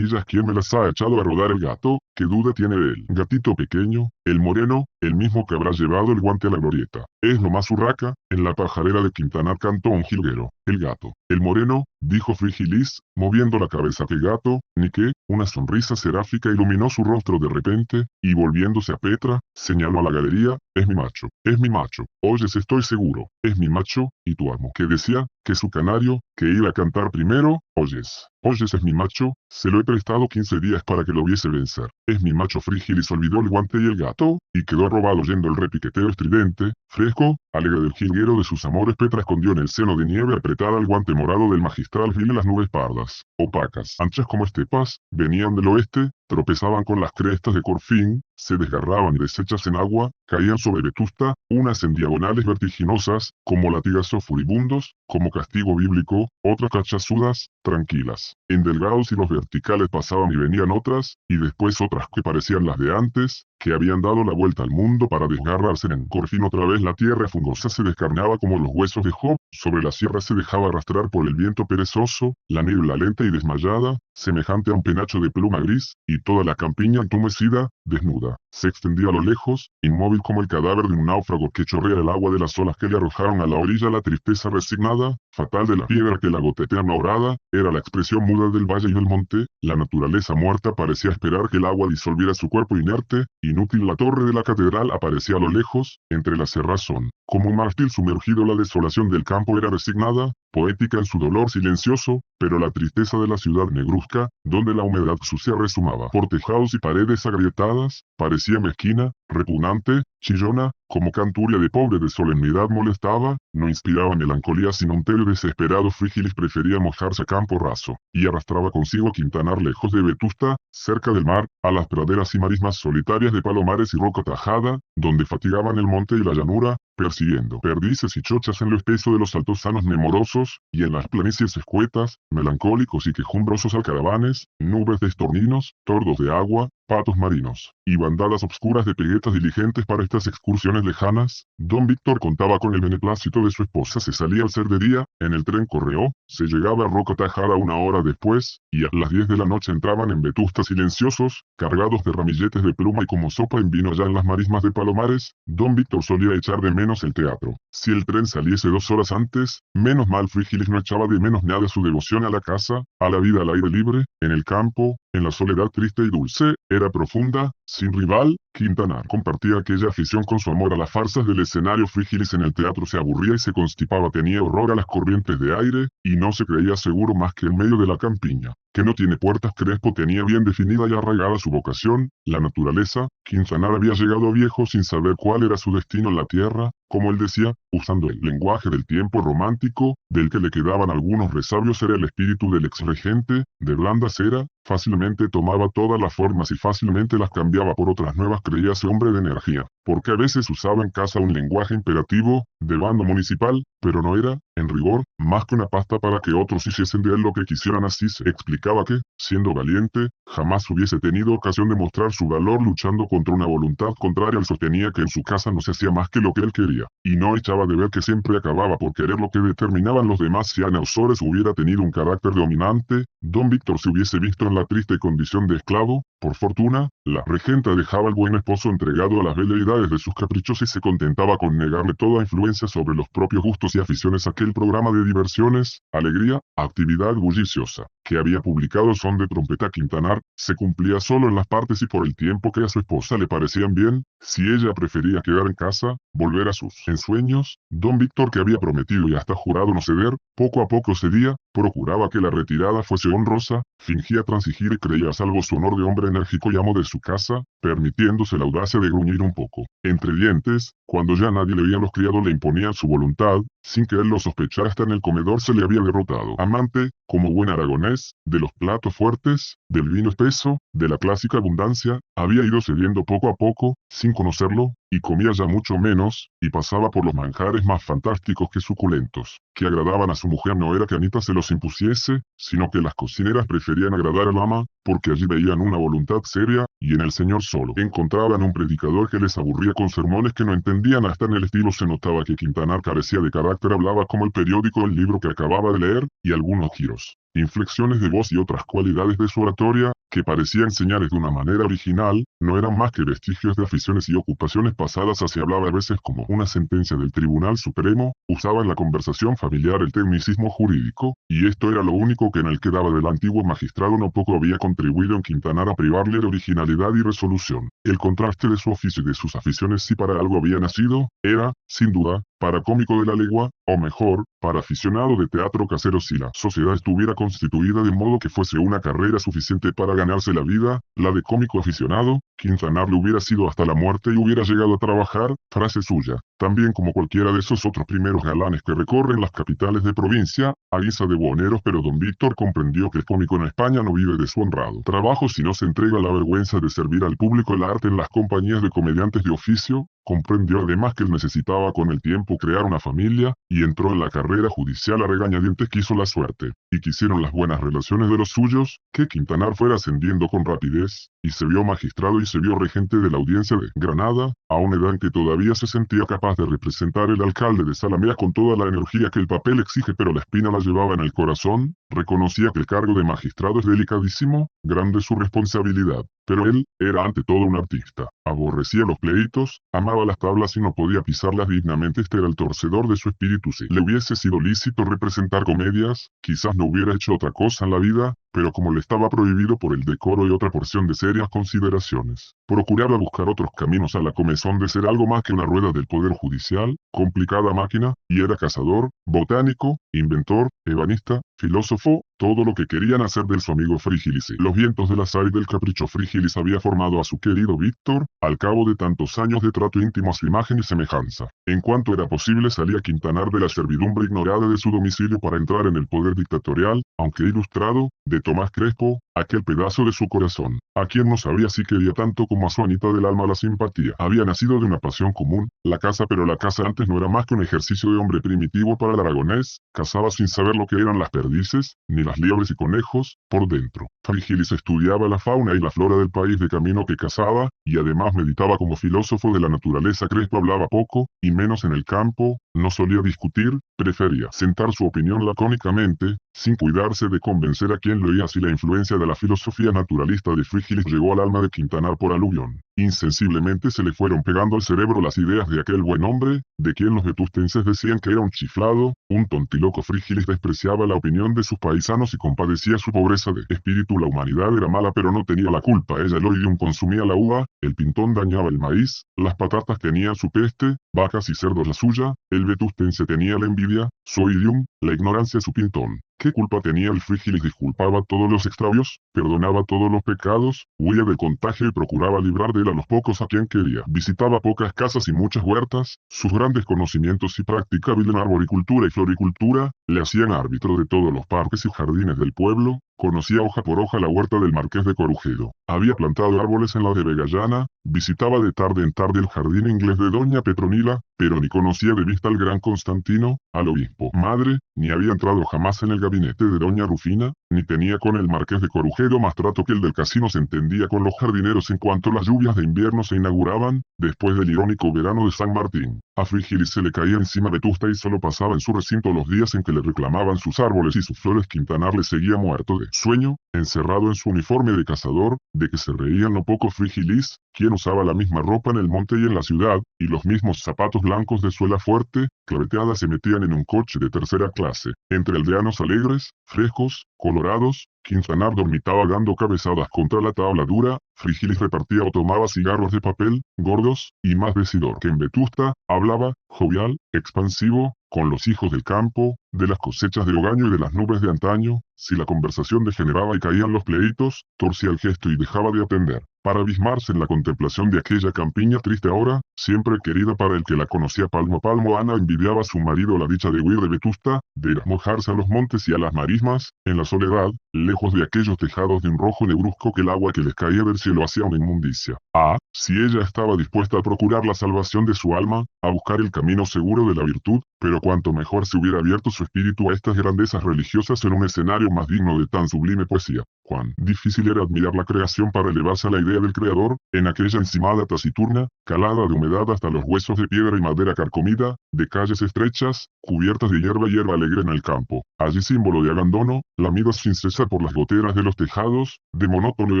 ¿quién me las ha echado a rodar? El gato, ¿qué duda tiene del gatito pequeño? El moreno, el mismo que habrá llevado el guante a la glorieta. Es lo más urraca, en la pajarera de Quintanar cantó un jilguero. El gato. El moreno, dijo Frigilis, moviendo la cabeza. ¿Qué gato? Ni qué. Una sonrisa seráfica iluminó su rostro de repente, y volviéndose a Petra, señaló a la galería. Es mi macho, es mi macho. Oyes, estoy seguro, es mi macho, y tu amo. Que decía, que su canario, que iba a cantar primero. Oyes, es mi macho, se lo he prestado 15 días para que lo viese vencer. Es mi macho. Frigilis olvidó el guante y el gato, y quedó arrobado oyendo el repiqueteo estridente, fresco, alegre del jilguero de sus amores. Petra escondió en el seno de nieve apretada el guante morado del magistral Gil. Las nubes pardas, opacas, anchas como estepas, venían del oeste, tropezaban con las crestas de Corfín, se desgarraban y deshechas en agua, caían sobre Vetusta, unas en diagonales vertiginosas, como latigazos furibundos, como castigo bíblico, otras cachazudas, tranquilas. En delgados hilos verticales pasaban y venían otras, y después otras que parecían las de antes, que habían dado la vuelta al mundo para desgarrarse en Corfín. Otra vez la tierra fungosa se descarnaba como los huesos de Job, sobre la sierra se dejaba arrastrar por el viento perezoso, la niebla lenta y desmayada, semejante a un penacho de pluma gris, y toda la campiña entumecida, desnuda, se extendía a lo lejos, inmóvil como el cadáver de un náufrago que chorrea el agua de las olas que le arrojaron a la orilla. La tristeza resignada, fatal de la piedra que la gotetea ahorrada, era la expresión muda del valle y del monte. La naturaleza muerta parecía esperar que el agua disolviera su cuerpo inerte. Inútil la torre de la catedral aparecía a lo lejos, entre la cerrazón. Como un mártir sumergido, la desolación del campo era resignada, poética en su dolor silencioso, pero la tristeza de la ciudad negruzca, donde la humedad sucia resumaba por tejados y paredes agrietadas, parecía mezquina, repugnante, chillona, como canturia de pobre de solemnidad molestaba, no inspiraba melancolía sino un tedio desesperado. Frigilis prefería mojarse a campo raso, y arrastraba consigo a Quintanar lejos de Vetusta, cerca del mar, a las praderas y marismas solitarias de palomares y roca tajada, donde fatigaban el monte y la llanura, persiguiendo perdices y chochas en lo espeso de los altosanos nemorosos, y en las planicies escuetas, melancólicos y quejumbrosos alcaravanes, nubes de estorninos, tordos de agua, patos marinos, y bandadas obscuras de peguetas diligentes para estas excursiones lejanas. Don Víctor contaba con el beneplácito de su esposa. Se salía al ser de día, en el tren Correo, se llegaba a Roca Tajada 1 hora después, y a las 10 de la noche entraban en Vetusta silenciosos, cargados de ramilletes de pluma y como sopa en vino allá en las marismas de Palomares. Don Víctor solía echar de menos el teatro. Si el tren saliese 2 horas antes, menos mal. Frigilis no echaba de menos nada su devoción a la casa, a la vida al aire libre, en el campo, en la soledad triste y dulce, era profunda, sin rival. Quintanar compartía aquella afición con su amor a las farsas del escenario. Frigilis en el teatro se aburría y se constipaba, tenía horror a las corrientes de aire, y no se creía seguro más que en medio de la campiña, que no tiene puertas. Crespo tenía bien definida y arraigada su vocación, la naturaleza. Quintanar había llegado viejo sin saber cuál era su destino en la tierra, como él decía, usando el lenguaje del tiempo romántico, del que le quedaban algunos resabios. Era el espíritu del ex regente, de blanda cera, fácilmente tomaba todas las formas y fácilmente las cambiaba por otras nuevas. Creíase hombre de energía, porque a veces usaba en casa un lenguaje imperativo, de bando municipal, pero no era, en rigor, más que una pasta para que otros hiciesen de él lo que quisieran. Así se explicaba que, siendo valiente, jamás hubiese tenido ocasión de mostrar su valor luchando contra una voluntad contraria. Él sostenía que en su casa no se hacía más que lo que él quería, y no echaba de ver que siempre acababa por querer lo que determinaban los demás. Si Ana Osores hubiera tenido un carácter dominante, don Víctor se hubiese visto en la triste condición de esclavo. Por fortuna, la regenta dejaba al buen esposo entregado a las veleidades de sus caprichos y se contentaba con negarle toda influencia sobre los propios gustos y aficiones. Aquel programa de diversiones, alegría, actividad bulliciosa, que había publicado Son de Trompeta Quintanar, se cumplía solo en las partes y por el tiempo que a su esposa le parecían bien. Si ella prefería quedar en casa, volver a sus ensueños, don Víctor, que había prometido y hasta jurado no ceder, poco a poco cedía, procuraba que la retirada fuese honrosa, fingía transigir y creía a salvo su honor de hombre enérgico y amo de su casa, permitiéndose la audacia de gruñir un poco. Entre dientes, cuando ya nadie le veía, los criados le imponían su voluntad, sin que él lo sospechara. Hasta en el comedor se le había derrotado. Amante, como buen aragonés, de los platos fuertes, del vino espeso, de la clásica abundancia, había ido cediendo poco a poco, sin conocerlo, y comía ya mucho menos, y pasaba por los manjares más fantásticos que suculentos. Que agradaban a su mujer no era que Anita se los impusiese, sino que las cocineras preferían agradar al ama, porque allí veían una voluntad seria, y en el señor solo encontraban un predicador que les aburría con sermones que no entendían. Hasta en el estilo se notaba que Quintanar carecía de carácter, hablaba como el periódico del libro que acababa de leer, y algunos giros, inflexiones de voz y otras cualidades de su oratoria, que parecían señales de una manera original, no eran más que vestigios de aficiones y ocupaciones pasadas. Así hablaba a veces como una sentencia del Tribunal Supremo, usaba en la conversación familiar el tecnicismo jurídico, y esto era lo único que en él quedaba del antiguo magistrado. No poco había contribuido en Quintanar a privarle de originalidad y resolución. El contraste de su oficio y de sus aficiones, si para algo había nacido, era, sin duda, para cómico de la legua, o mejor, para aficionado de teatro casero. Si la sociedad estuviera constituida de modo que fuese una carrera suficiente para ganarse la vida, la de cómico aficionado, Quintanar le hubiera sido hasta la muerte y hubiera llegado a trabajar, frase suya, también como cualquiera de esos otros primeros galanes que recorren las capitales de provincia, a guisa de buhoneros. Pero don Víctor comprendió que el cómico en España no vive de su honrado trabajo si no se entrega a la vergüenza de servir al público el arte en las compañías de comediantes de oficio. Comprendió además que él necesitaba con el tiempo crear una familia, y entró en la carrera judicial a regañadientes. Quiso la suerte, y quisieron las buenas relaciones de los suyos, que Quintanar fuera ascendiendo con rapidez, y se vio magistrado y se vio regente de la audiencia de Granada, a una edad en que todavía se sentía capaz de representar el alcalde de Zalamea con toda la energía que el papel exige, pero la espina la llevaba en el corazón. Reconocía que el cargo de magistrado es delicadísimo, grande su responsabilidad, pero él era ante todo un artista. Aborrecía los pleitos, amaba las tablas y no podía pisarlas dignamente. Este era el torcedor de su espíritu. Si le hubiese sido lícito representar comedias, quizás no hubiera hecho otra cosa en la vida, pero como le estaba prohibido por el decoro y otra porción de serias consideraciones, procuraba buscar otros caminos a la comezón de ser algo más que una rueda del poder judicial, complicada máquina, y era cazador, botánico, inventor, ebanista, filósofo, todo lo que querían hacer de su amigo Frígilis. Los vientos del azar y del capricho. Frígilis había formado a su querido Víctor, al cabo de tantos años de trato íntimo a su imagen y semejanza. En cuanto era posible, salía Quintanar de la servidumbre ignorada de su domicilio para entrar en el poder dictatorial, aunque ilustrado, de Tomás Crespo, aquel pedazo de su corazón, a quien no sabía si quería tanto como a su Anita del alma la simpatía. Había nacido de una pasión común, la caza, pero la caza antes no era más que un ejercicio de hombre primitivo para el aragonés. Cazaba sin saber lo que eran las perdices, ni las liebres y conejos, por dentro. Frígilis estudiaba la fauna y la flora del país de camino que cazaba, y además meditaba como filósofo de la naturaleza. Crespo hablaba poco, y menos en el campo, no solía discutir, prefería sentar su opinión lacónicamente, sin cuidarse de convencer a quien lo oía. Así la influencia de la filosofía naturalista de Frígilis llegó al alma de Quintanar por aluvión. Insensiblemente se le fueron pegando al cerebro las ideas de aquel buen hombre, de quien los vetustenses decían que era un chiflado, un tontiloco. Frígilis despreciaba la opinión de sus paisanos y compadecía su pobreza de espíritu. La humanidad era mala pero no tenía la culpa. Ella, el oidium, consumía la uva, el pintón dañaba el maíz, las patatas tenían su peste, vacas y cerdos la suya, el vetustense tenía la envidia, su oidium, la ignorancia su pintón. ¿Qué culpa tenía el Frígilis? Disculpaba todos los extravios, perdonaba todos los pecados, huía del contagio y procuraba librar de él a los pocos a quien quería. Visitaba pocas casas y muchas huertas. Sus grandes conocimientos y práctica hábil en arboricultura y floricultura le hacían árbitro de todos los parques y jardines del pueblo. Conocía hoja por hoja la huerta del Marqués de Corujedo. Había plantado árboles en la de Vegallana, visitaba de tarde en tarde el jardín inglés de doña Petronila, pero ni conocía de vista al gran Constantino, al obispo madre, ni había entrado jamás en el gabinete de doña Rufina, ni tenía con el Marqués de Corujedo más trato que el del casino. Se entendía con los jardineros en cuanto las lluvias de invierno se inauguraban, después del irónico verano de San Martín. A Frígilis se le caía encima Vetusta y solo pasaba en su recinto los días en que le reclamaban sus árboles y sus flores. Quintanar le seguía muerto de sueño, encerrado en su uniforme de cazador, de que se reían no poco Frígilis, quien usaba la misma ropa en el monte y en la ciudad, y los mismos zapatos blancos de suela fuerte, claveteadas. Se metían en un coche de tercera clase, entre aldeanos alegres, frescos, colorados, Quintanar dormitaba dando cabezadas contra la tabla dura, Frigilis repartía o tomaba cigarros de papel, gordos, y más decidor que en Vetusta, hablaba, jovial, expansivo, con los hijos del campo, de las cosechas de ogaño y de las nubes de antaño. Si la conversación degeneraba y caían los pleitos, torcía el gesto y dejaba de atender, para abismarse en la contemplación de aquella campiña triste ahora, siempre querida para el que la conocía palmo a palmo. Ana envidiaba a su marido la dicha de huir de Vetusta, de ir a mojarse a los montes y a las marismas, en la soledad, lejos de aquellos tejados de un rojo negruzco que el agua que les caía del cielo hacía una inmundicia. Ah, si ella estaba dispuesta a procurar la salvación de su alma, a buscar el camino seguro de la virtud, pero cuanto mejor se hubiera abierto su espíritu a estas grandezas religiosas en un escenario más digno de tan sublime poesía. Cuán difícil era admirar la creación para elevarse a la idea del Creador, en aquella encimada taciturna, calada de humedad hasta los huesos de piedra y madera carcomida, de calles estrechas, cubiertas de hierba alegre en el campo. Allí símbolo de abandono, lamidas sin cesar por las goteras de los tejados, de monótono y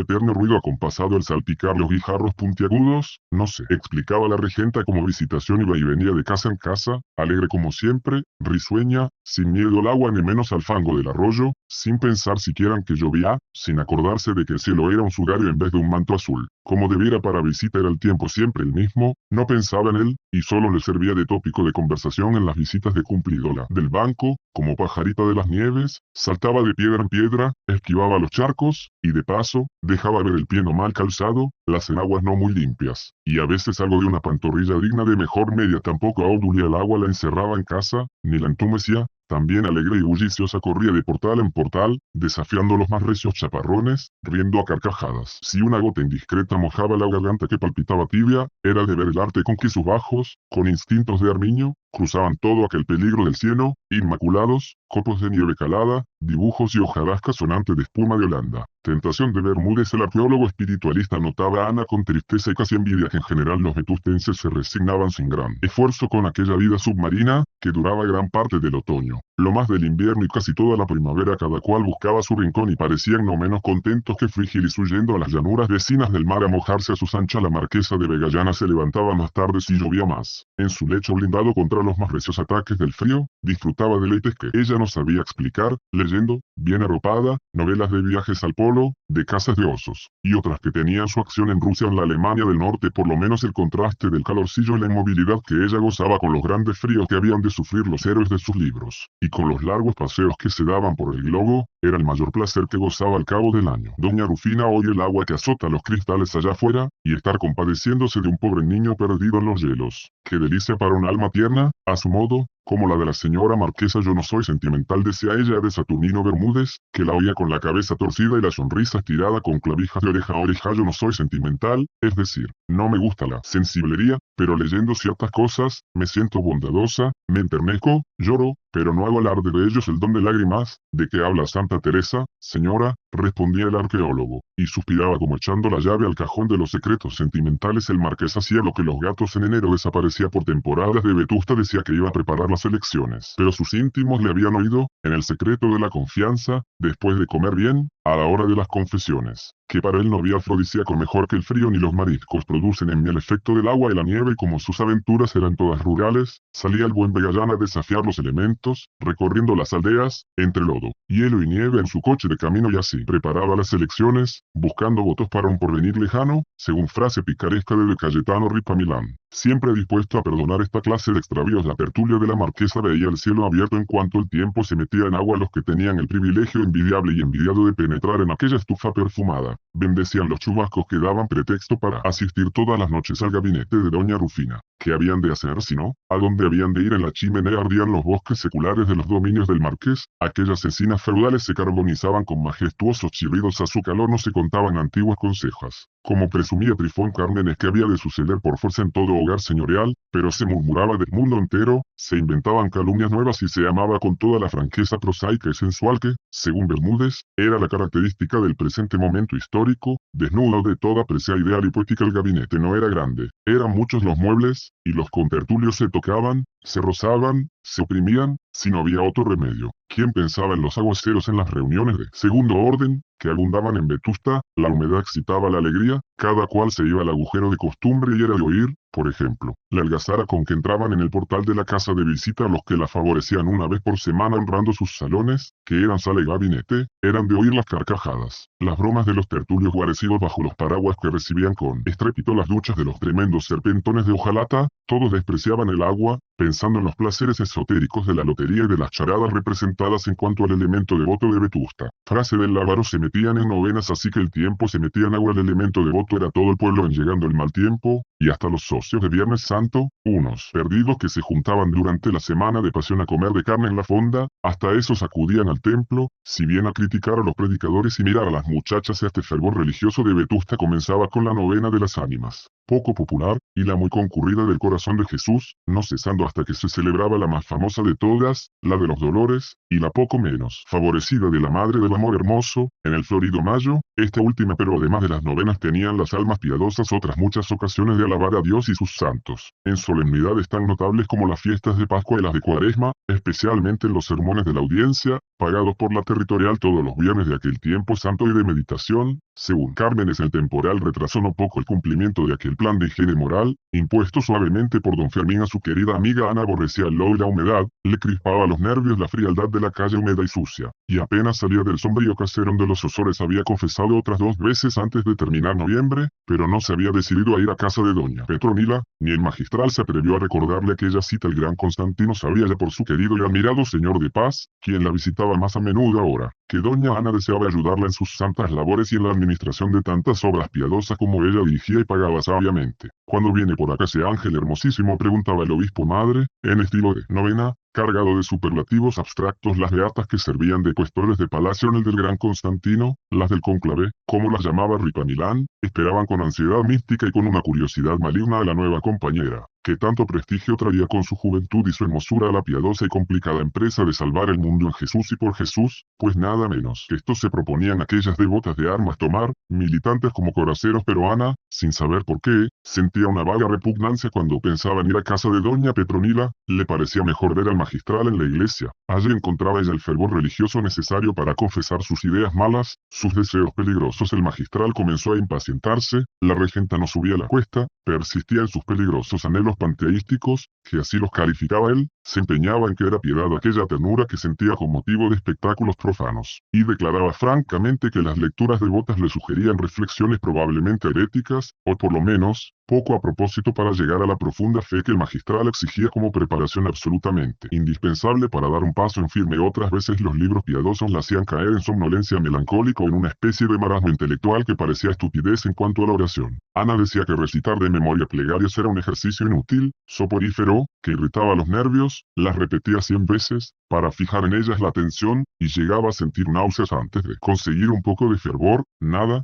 eterno ruido acompasado al salpicar los guijarros puntiagudos, no se explicaba la regenta como visitación iba y venía de casa en casa, alegre como siempre, risueña, sin miedo al agua ni menos al fango del arroyo, sin pensar siquiera en que llovía, sin acordarse de que el cielo era un sudario en vez de un manto azul. Como debiera para visita era el tiempo siempre el mismo, no pensaba en él, y solo le servía de tópico de conversación en las visitas de cumplidola. Del banco, como pajarita de las nieves, saltaba de piedra en piedra, esquivaba los charcos, y de paso, dejaba ver el pie no mal calzado, las enaguas no muy limpias, y a veces algo de una pantorrilla digna de mejor media. Tampoco a Obdulia el agua la encerraba en casa, ni la entumecía. También alegre y bulliciosa corría de portal en portal, desafiando los más recios chaparrones, riendo a carcajadas. Si una gota indiscreta mojaba la garganta que palpitaba tibia, era de ver el arte con que sus bajos, con instintos de armiño, cruzaban todo aquel peligro del cielo, inmaculados, copos de nieve calada, dibujos y hojarasca sonante de espuma de Holanda. Tentación de Bermúdez. El arqueólogo espiritualista notaba a Ana con tristeza y casi envidia que en general los vetustenses se resignaban sin gran esfuerzo con aquella vida submarina, que duraba gran parte del otoño, lo más del invierno y casi toda la primavera. Cada cual buscaba su rincón y parecían no menos contentos que Frígilis huyendo a las llanuras vecinas del mar a mojarse a sus anchas. La marquesa de Vegallana se levantaba más tarde si llovía más. En su lecho blindado contra los más recios ataques del frío, disfrutaba deleites que ella no sabía explicar, leyendo, bien arropada, novelas de viajes al polo, de cazas de osos, y otras que tenían su acción en Rusia o en la Alemania del Norte. Por lo menos el contraste del calorcillo y la inmovilidad que ella gozaba con los grandes fríos que habían de sufrir los héroes de sus libros, y con los largos paseos que se daban por el globo, era el mayor placer que gozaba al cabo del año. Doña Rufina oye el agua que azota los cristales allá afuera, y estar compadeciéndose de un pobre niño perdido en los hielos. Qué delicia para un alma tierna, a su modo, como la de la señora marquesa. Yo no soy sentimental, decía ella de Saturnino Bermúdez, que la oía con la cabeza torcida y la sonrisa estirada con clavijas de oreja a oreja. Yo no soy sentimental, es decir, no me gusta la sensiblería, pero leyendo ciertas cosas, me siento bondadosa, me enternezco, lloro, pero no hago alarde de ellos. El don de lágrimas, ¿de qué habla Santa Teresa, señora?, respondía el arqueólogo, y suspiraba como echando la llave al cajón de los secretos sentimentales. El marqués hacía lo que los gatos en enero. Desaparecía por temporadas de Vetusta. Decía que iba a preparar las elecciones, pero sus íntimos le habían oído, en el secreto de la confianza, después de comer bien, a la hora de las confesiones, que para él no había afrodisíaco mejor que el frío ni los mariscos producen en mí el efecto del agua y la nieve. Y como sus aventuras eran todas rurales, salía el buen Vegallana a desafiar los elementos, recorriendo las aldeas, entre lodo, hielo y nieve en su coche de camino, y así preparaba las elecciones, buscando votos para un porvenir lejano, según frase picaresca de Cayetano Ripamilán. Siempre dispuesto a perdonar esta clase de extravíos, la tertulia de la marquesa veía el cielo abierto en cuanto el tiempo se metía en agua. Los que tenían el privilegio envidiable y envidiado de penetrar en aquella estufa perfumada, bendecían los chubascos que daban pretexto para asistir todas las noches al gabinete de doña Rufina. ¿Qué habían de hacer si no? ¿A dónde habían de ir? En la chimenea ardían los bosques seculares de los dominios del marqués. Aquellas encinas feudales se carbonizaban con majestuosos chirridos. A su calor no se contaban antiguas consejas, como presumía Trifón Cármenes, que había de suceder por fuerza en todo hogar señorial, pero se murmuraba del mundo entero, se inventaban calumnias nuevas y se amaba con toda la franqueza prosaica y sensual que, según Bermúdez, era la característica del presente momento histórico. Desnudo de toda presea ideal y poética, el gabinete no era grande, eran muchos los muebles, y los contertulios se tocaban, se rozaban, se oprimían, si no había otro remedio. ¿Quién pensaba en los aguaceros en las reuniones de segundo orden, que abundaban en Vetusta? La humedad excitaba la alegría, cada cual se iba al agujero de costumbre y era de oír, por ejemplo, la algazara con que entraban en el portal de la casa de visita a los que la favorecían una vez por semana honrando sus salones, que eran sala y gabinete, eran de oír las carcajadas, las bromas de los tertulios guarecidos bajo los paraguas que recibían con estrépito las duchas de los tremendos serpentones de hojalata. Todos despreciaban el agua, pensando en los placeres esotéricos de la lotería y de las charadas representadas en cuanto al elemento devoto de Vetusta. Frase del lábaro: se metían en novenas así que el tiempo se metía en agua. El elemento devoto era todo el pueblo en llegando el mal tiempo, y hasta los socios de Viernes Santo, unos perdidos que se juntaban durante la semana de pasión a comer de carne en la fonda, hasta esos acudían al templo, si bien a criticar a los predicadores y mirar a las muchachas. Este fervor religioso de Vetusta comenzaba con la novena de las ánimas, poco popular, y la muy concurrida del corazón de Jesús, no cesando hasta que se celebraba la más famosa de todas, la de los Dolores, y la poco menos favorecida de la Madre del Amor Hermoso, en el florido mayo. Esta última, pero además de las novenas, tenían las almas piadosas otras muchas ocasiones de alabar a Dios y sus santos, en solemnidades tan notables como las fiestas de Pascua y las de Cuaresma, especialmente en los sermones de la audiencia, pagados por la territorial todos los viernes de aquel tiempo santo y de meditación. Según Cármenes, el temporal retrasó no poco el cumplimiento de aquel plan de higiene moral, impuesto suavemente por don Fermín a su querida amiga Ana. Aborrecía el lodo y la humedad, le crispaba los nervios la frialdad de la calle húmeda y sucia, y apenas salía del sombrío caserón de los Osores había confesado otras 2 veces antes de terminar noviembre, pero no se había decidido a ir a casa de doña Petronila, ni el magistral se atrevió a recordarle aquella cita. El gran Constantino sabía ya por su querido y admirado señor de paz, quien la visitaba más a menudo ahora, que doña Ana deseaba ayudarla en sus santas labores y en la administración de tantas obras piadosas como ella dirigía y pagaba sabiamente. ¿Cuándo viene por acá ese ángel hermosísimo?, preguntaba el obispo madre, en estilo de novena, cargado de superlativos abstractos. Las beatas que servían de cuestores de palacio en el del gran Constantino, las del cónclave, como las llamaba Ripamilán, esperaban con ansiedad mística y con una curiosidad maligna a la nueva compañera, que tanto prestigio traía con su juventud y su hermosura a la piadosa y complicada empresa de salvar el mundo en Jesús y por Jesús, pues nada menos que esto se proponían aquellas devotas de armas tomar, militantes como coraceros. Pero Ana, sin saber por qué, sentía una vaga repugnancia cuando pensaba en ir a casa de doña Petronila. Le parecía mejor ver al magistral en la iglesia. Allí encontraba ella el fervor religioso necesario para confesar sus ideas malas, sus deseos peligrosos. El magistral comenzó a impacientarse, la regenta no subía la cuesta, persistía en sus peligrosos anhelos panteísticos, que así los calificaba él, se empeñaba en que era piedad aquella ternura que sentía con motivo de espectáculos profanos, y declaraba francamente que las lecturas devotas le sugerían reflexiones probablemente heréticas, o por lo menos, poco a propósito para llegar a la profunda fe que el magistral exigía como preparación absolutamente indispensable para dar un paso en firme. Otras veces los libros piadosos la hacían caer en somnolencia melancólica o en una especie de marasmo intelectual que parecía estupidez en cuanto a la oración. Ana decía que recitar de memoria plegarias era un ejercicio inútil, soporífero, que irritaba los nervios. Las repetía 100 veces, para fijar en ellas la atención, y llegaba a sentir náuseas antes de conseguir un poco de fervor. Nada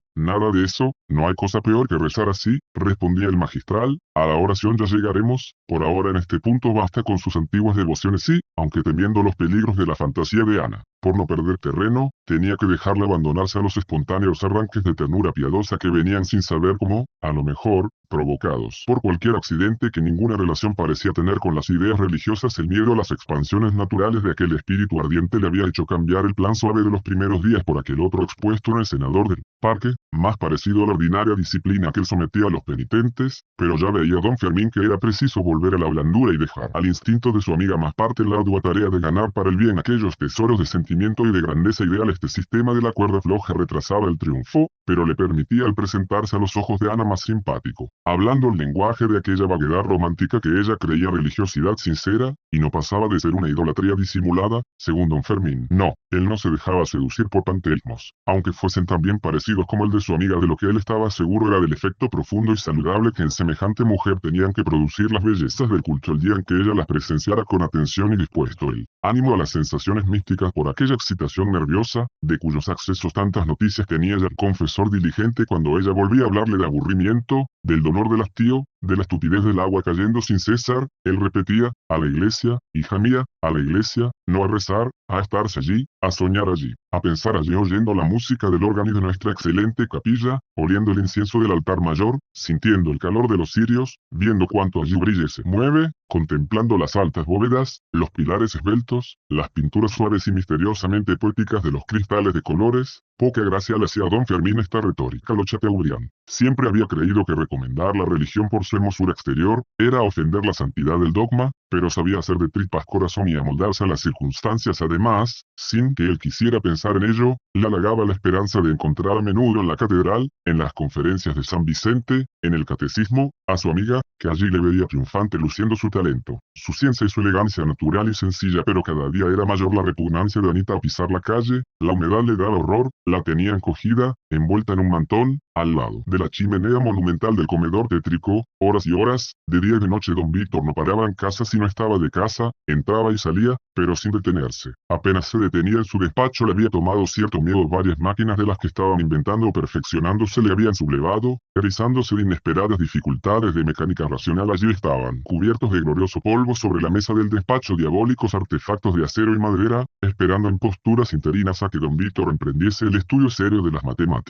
de eso, no hay cosa peor que rezar así, respondía el magistral. A la oración ya llegaremos, por ahora en este punto basta con sus antiguas devociones y, aunque temiendo los peligros de la fantasía de Ana, por no perder terreno, tenía que dejarle abandonarse a los espontáneos arranques de ternura piadosa que venían sin saber cómo, a lo mejor, provocados por cualquier accidente que ninguna relación parecía tener con las ideas religiosas. El miedo a las expansiones naturales de aquel espíritu ardiente le había hecho cambiar el plan suave de los primeros días por aquel otro expuesto en el senador del parque, más parecido a la ordinaria disciplina que él sometía a los penitentes, pero ya veía don Fermín que era preciso volver a la blandura y dejar al instinto de su amiga más parte la ardua tarea de ganar para el bien aquellos tesoros de sentimiento y de grandeza ideal. Este sistema de la cuerda floja retrasaba el triunfo, pero le permitía al presentarse a los ojos de Ana más simpático, hablando el lenguaje de aquella vaguedad romántica que ella creía religiosidad sincera, y no pasaba de ser una idolatría disimulada, según don Fermín. No, él no se dejaba seducir por panteísmos, aunque fuesen también parecidos como el de su amiga. De lo que él estaba seguro era del efecto profundo y saludable que en semejante mujer tenían que producir las bellezas del culto el día en que ella las presenciara con atención y dispuesto el ánimo a las sensaciones místicas por aquella excitación nerviosa, de cuyos accesos tantas noticias tenía ya el confesor diligente cuando ella volvía a hablarle de aburrimiento, del dolor del hastío, de la estupidez del agua cayendo sin cesar. Él repetía: a la iglesia, hija mía, a la iglesia, no a rezar, a estarse allí, a soñar allí, a pensar allí, oyendo la música del órgano de nuestra excelente capilla, oliendo el incienso del altar mayor, sintiendo el calor de los cirios, viendo cuánto allí brilla y se mueve, contemplando las altas bóvedas, los pilares esbeltos, las pinturas suaves y misteriosamente poéticas de los cristales de colores. Poca gracia le hacía a don Fermín esta retórica lo chateaubriand. Siempre había creído que recomendar la religión por su hermosura exterior, era ofender la santidad del dogma, pero sabía hacer de tripas corazón y amoldarse a las circunstancias. Además, sin que él quisiera pensar en ello, le halagaba la esperanza de encontrar a menudo en la catedral, en las conferencias de San Vicente, en el catecismo, a su amiga, que allí le veía triunfante luciendo su talento, su ciencia y su elegancia natural y sencilla, pero cada día era mayor la repugnancia de Anita a pisar la calle, la humedad le daba horror, la tenía encogida, envuelta en un mantón, al lado de la chimenea monumental del comedor tétrico, horas y horas, de día y de noche don Víctor no paraba en casa si no estaba de casa, entraba y salía, pero sin detenerse. Apenas se detenía en su despacho le había tomado cierto miedo. Varias máquinas de las que estaban inventando o perfeccionándose le habían sublevado, erizándose de inesperadas dificultades de mecánica racional. Allí estaban, cubiertos de glorioso polvo sobre la mesa del despacho, diabólicos artefactos de acero y madera, esperando en posturas interinas a que don Víctor emprendiese el estudio serio de las matemáticas.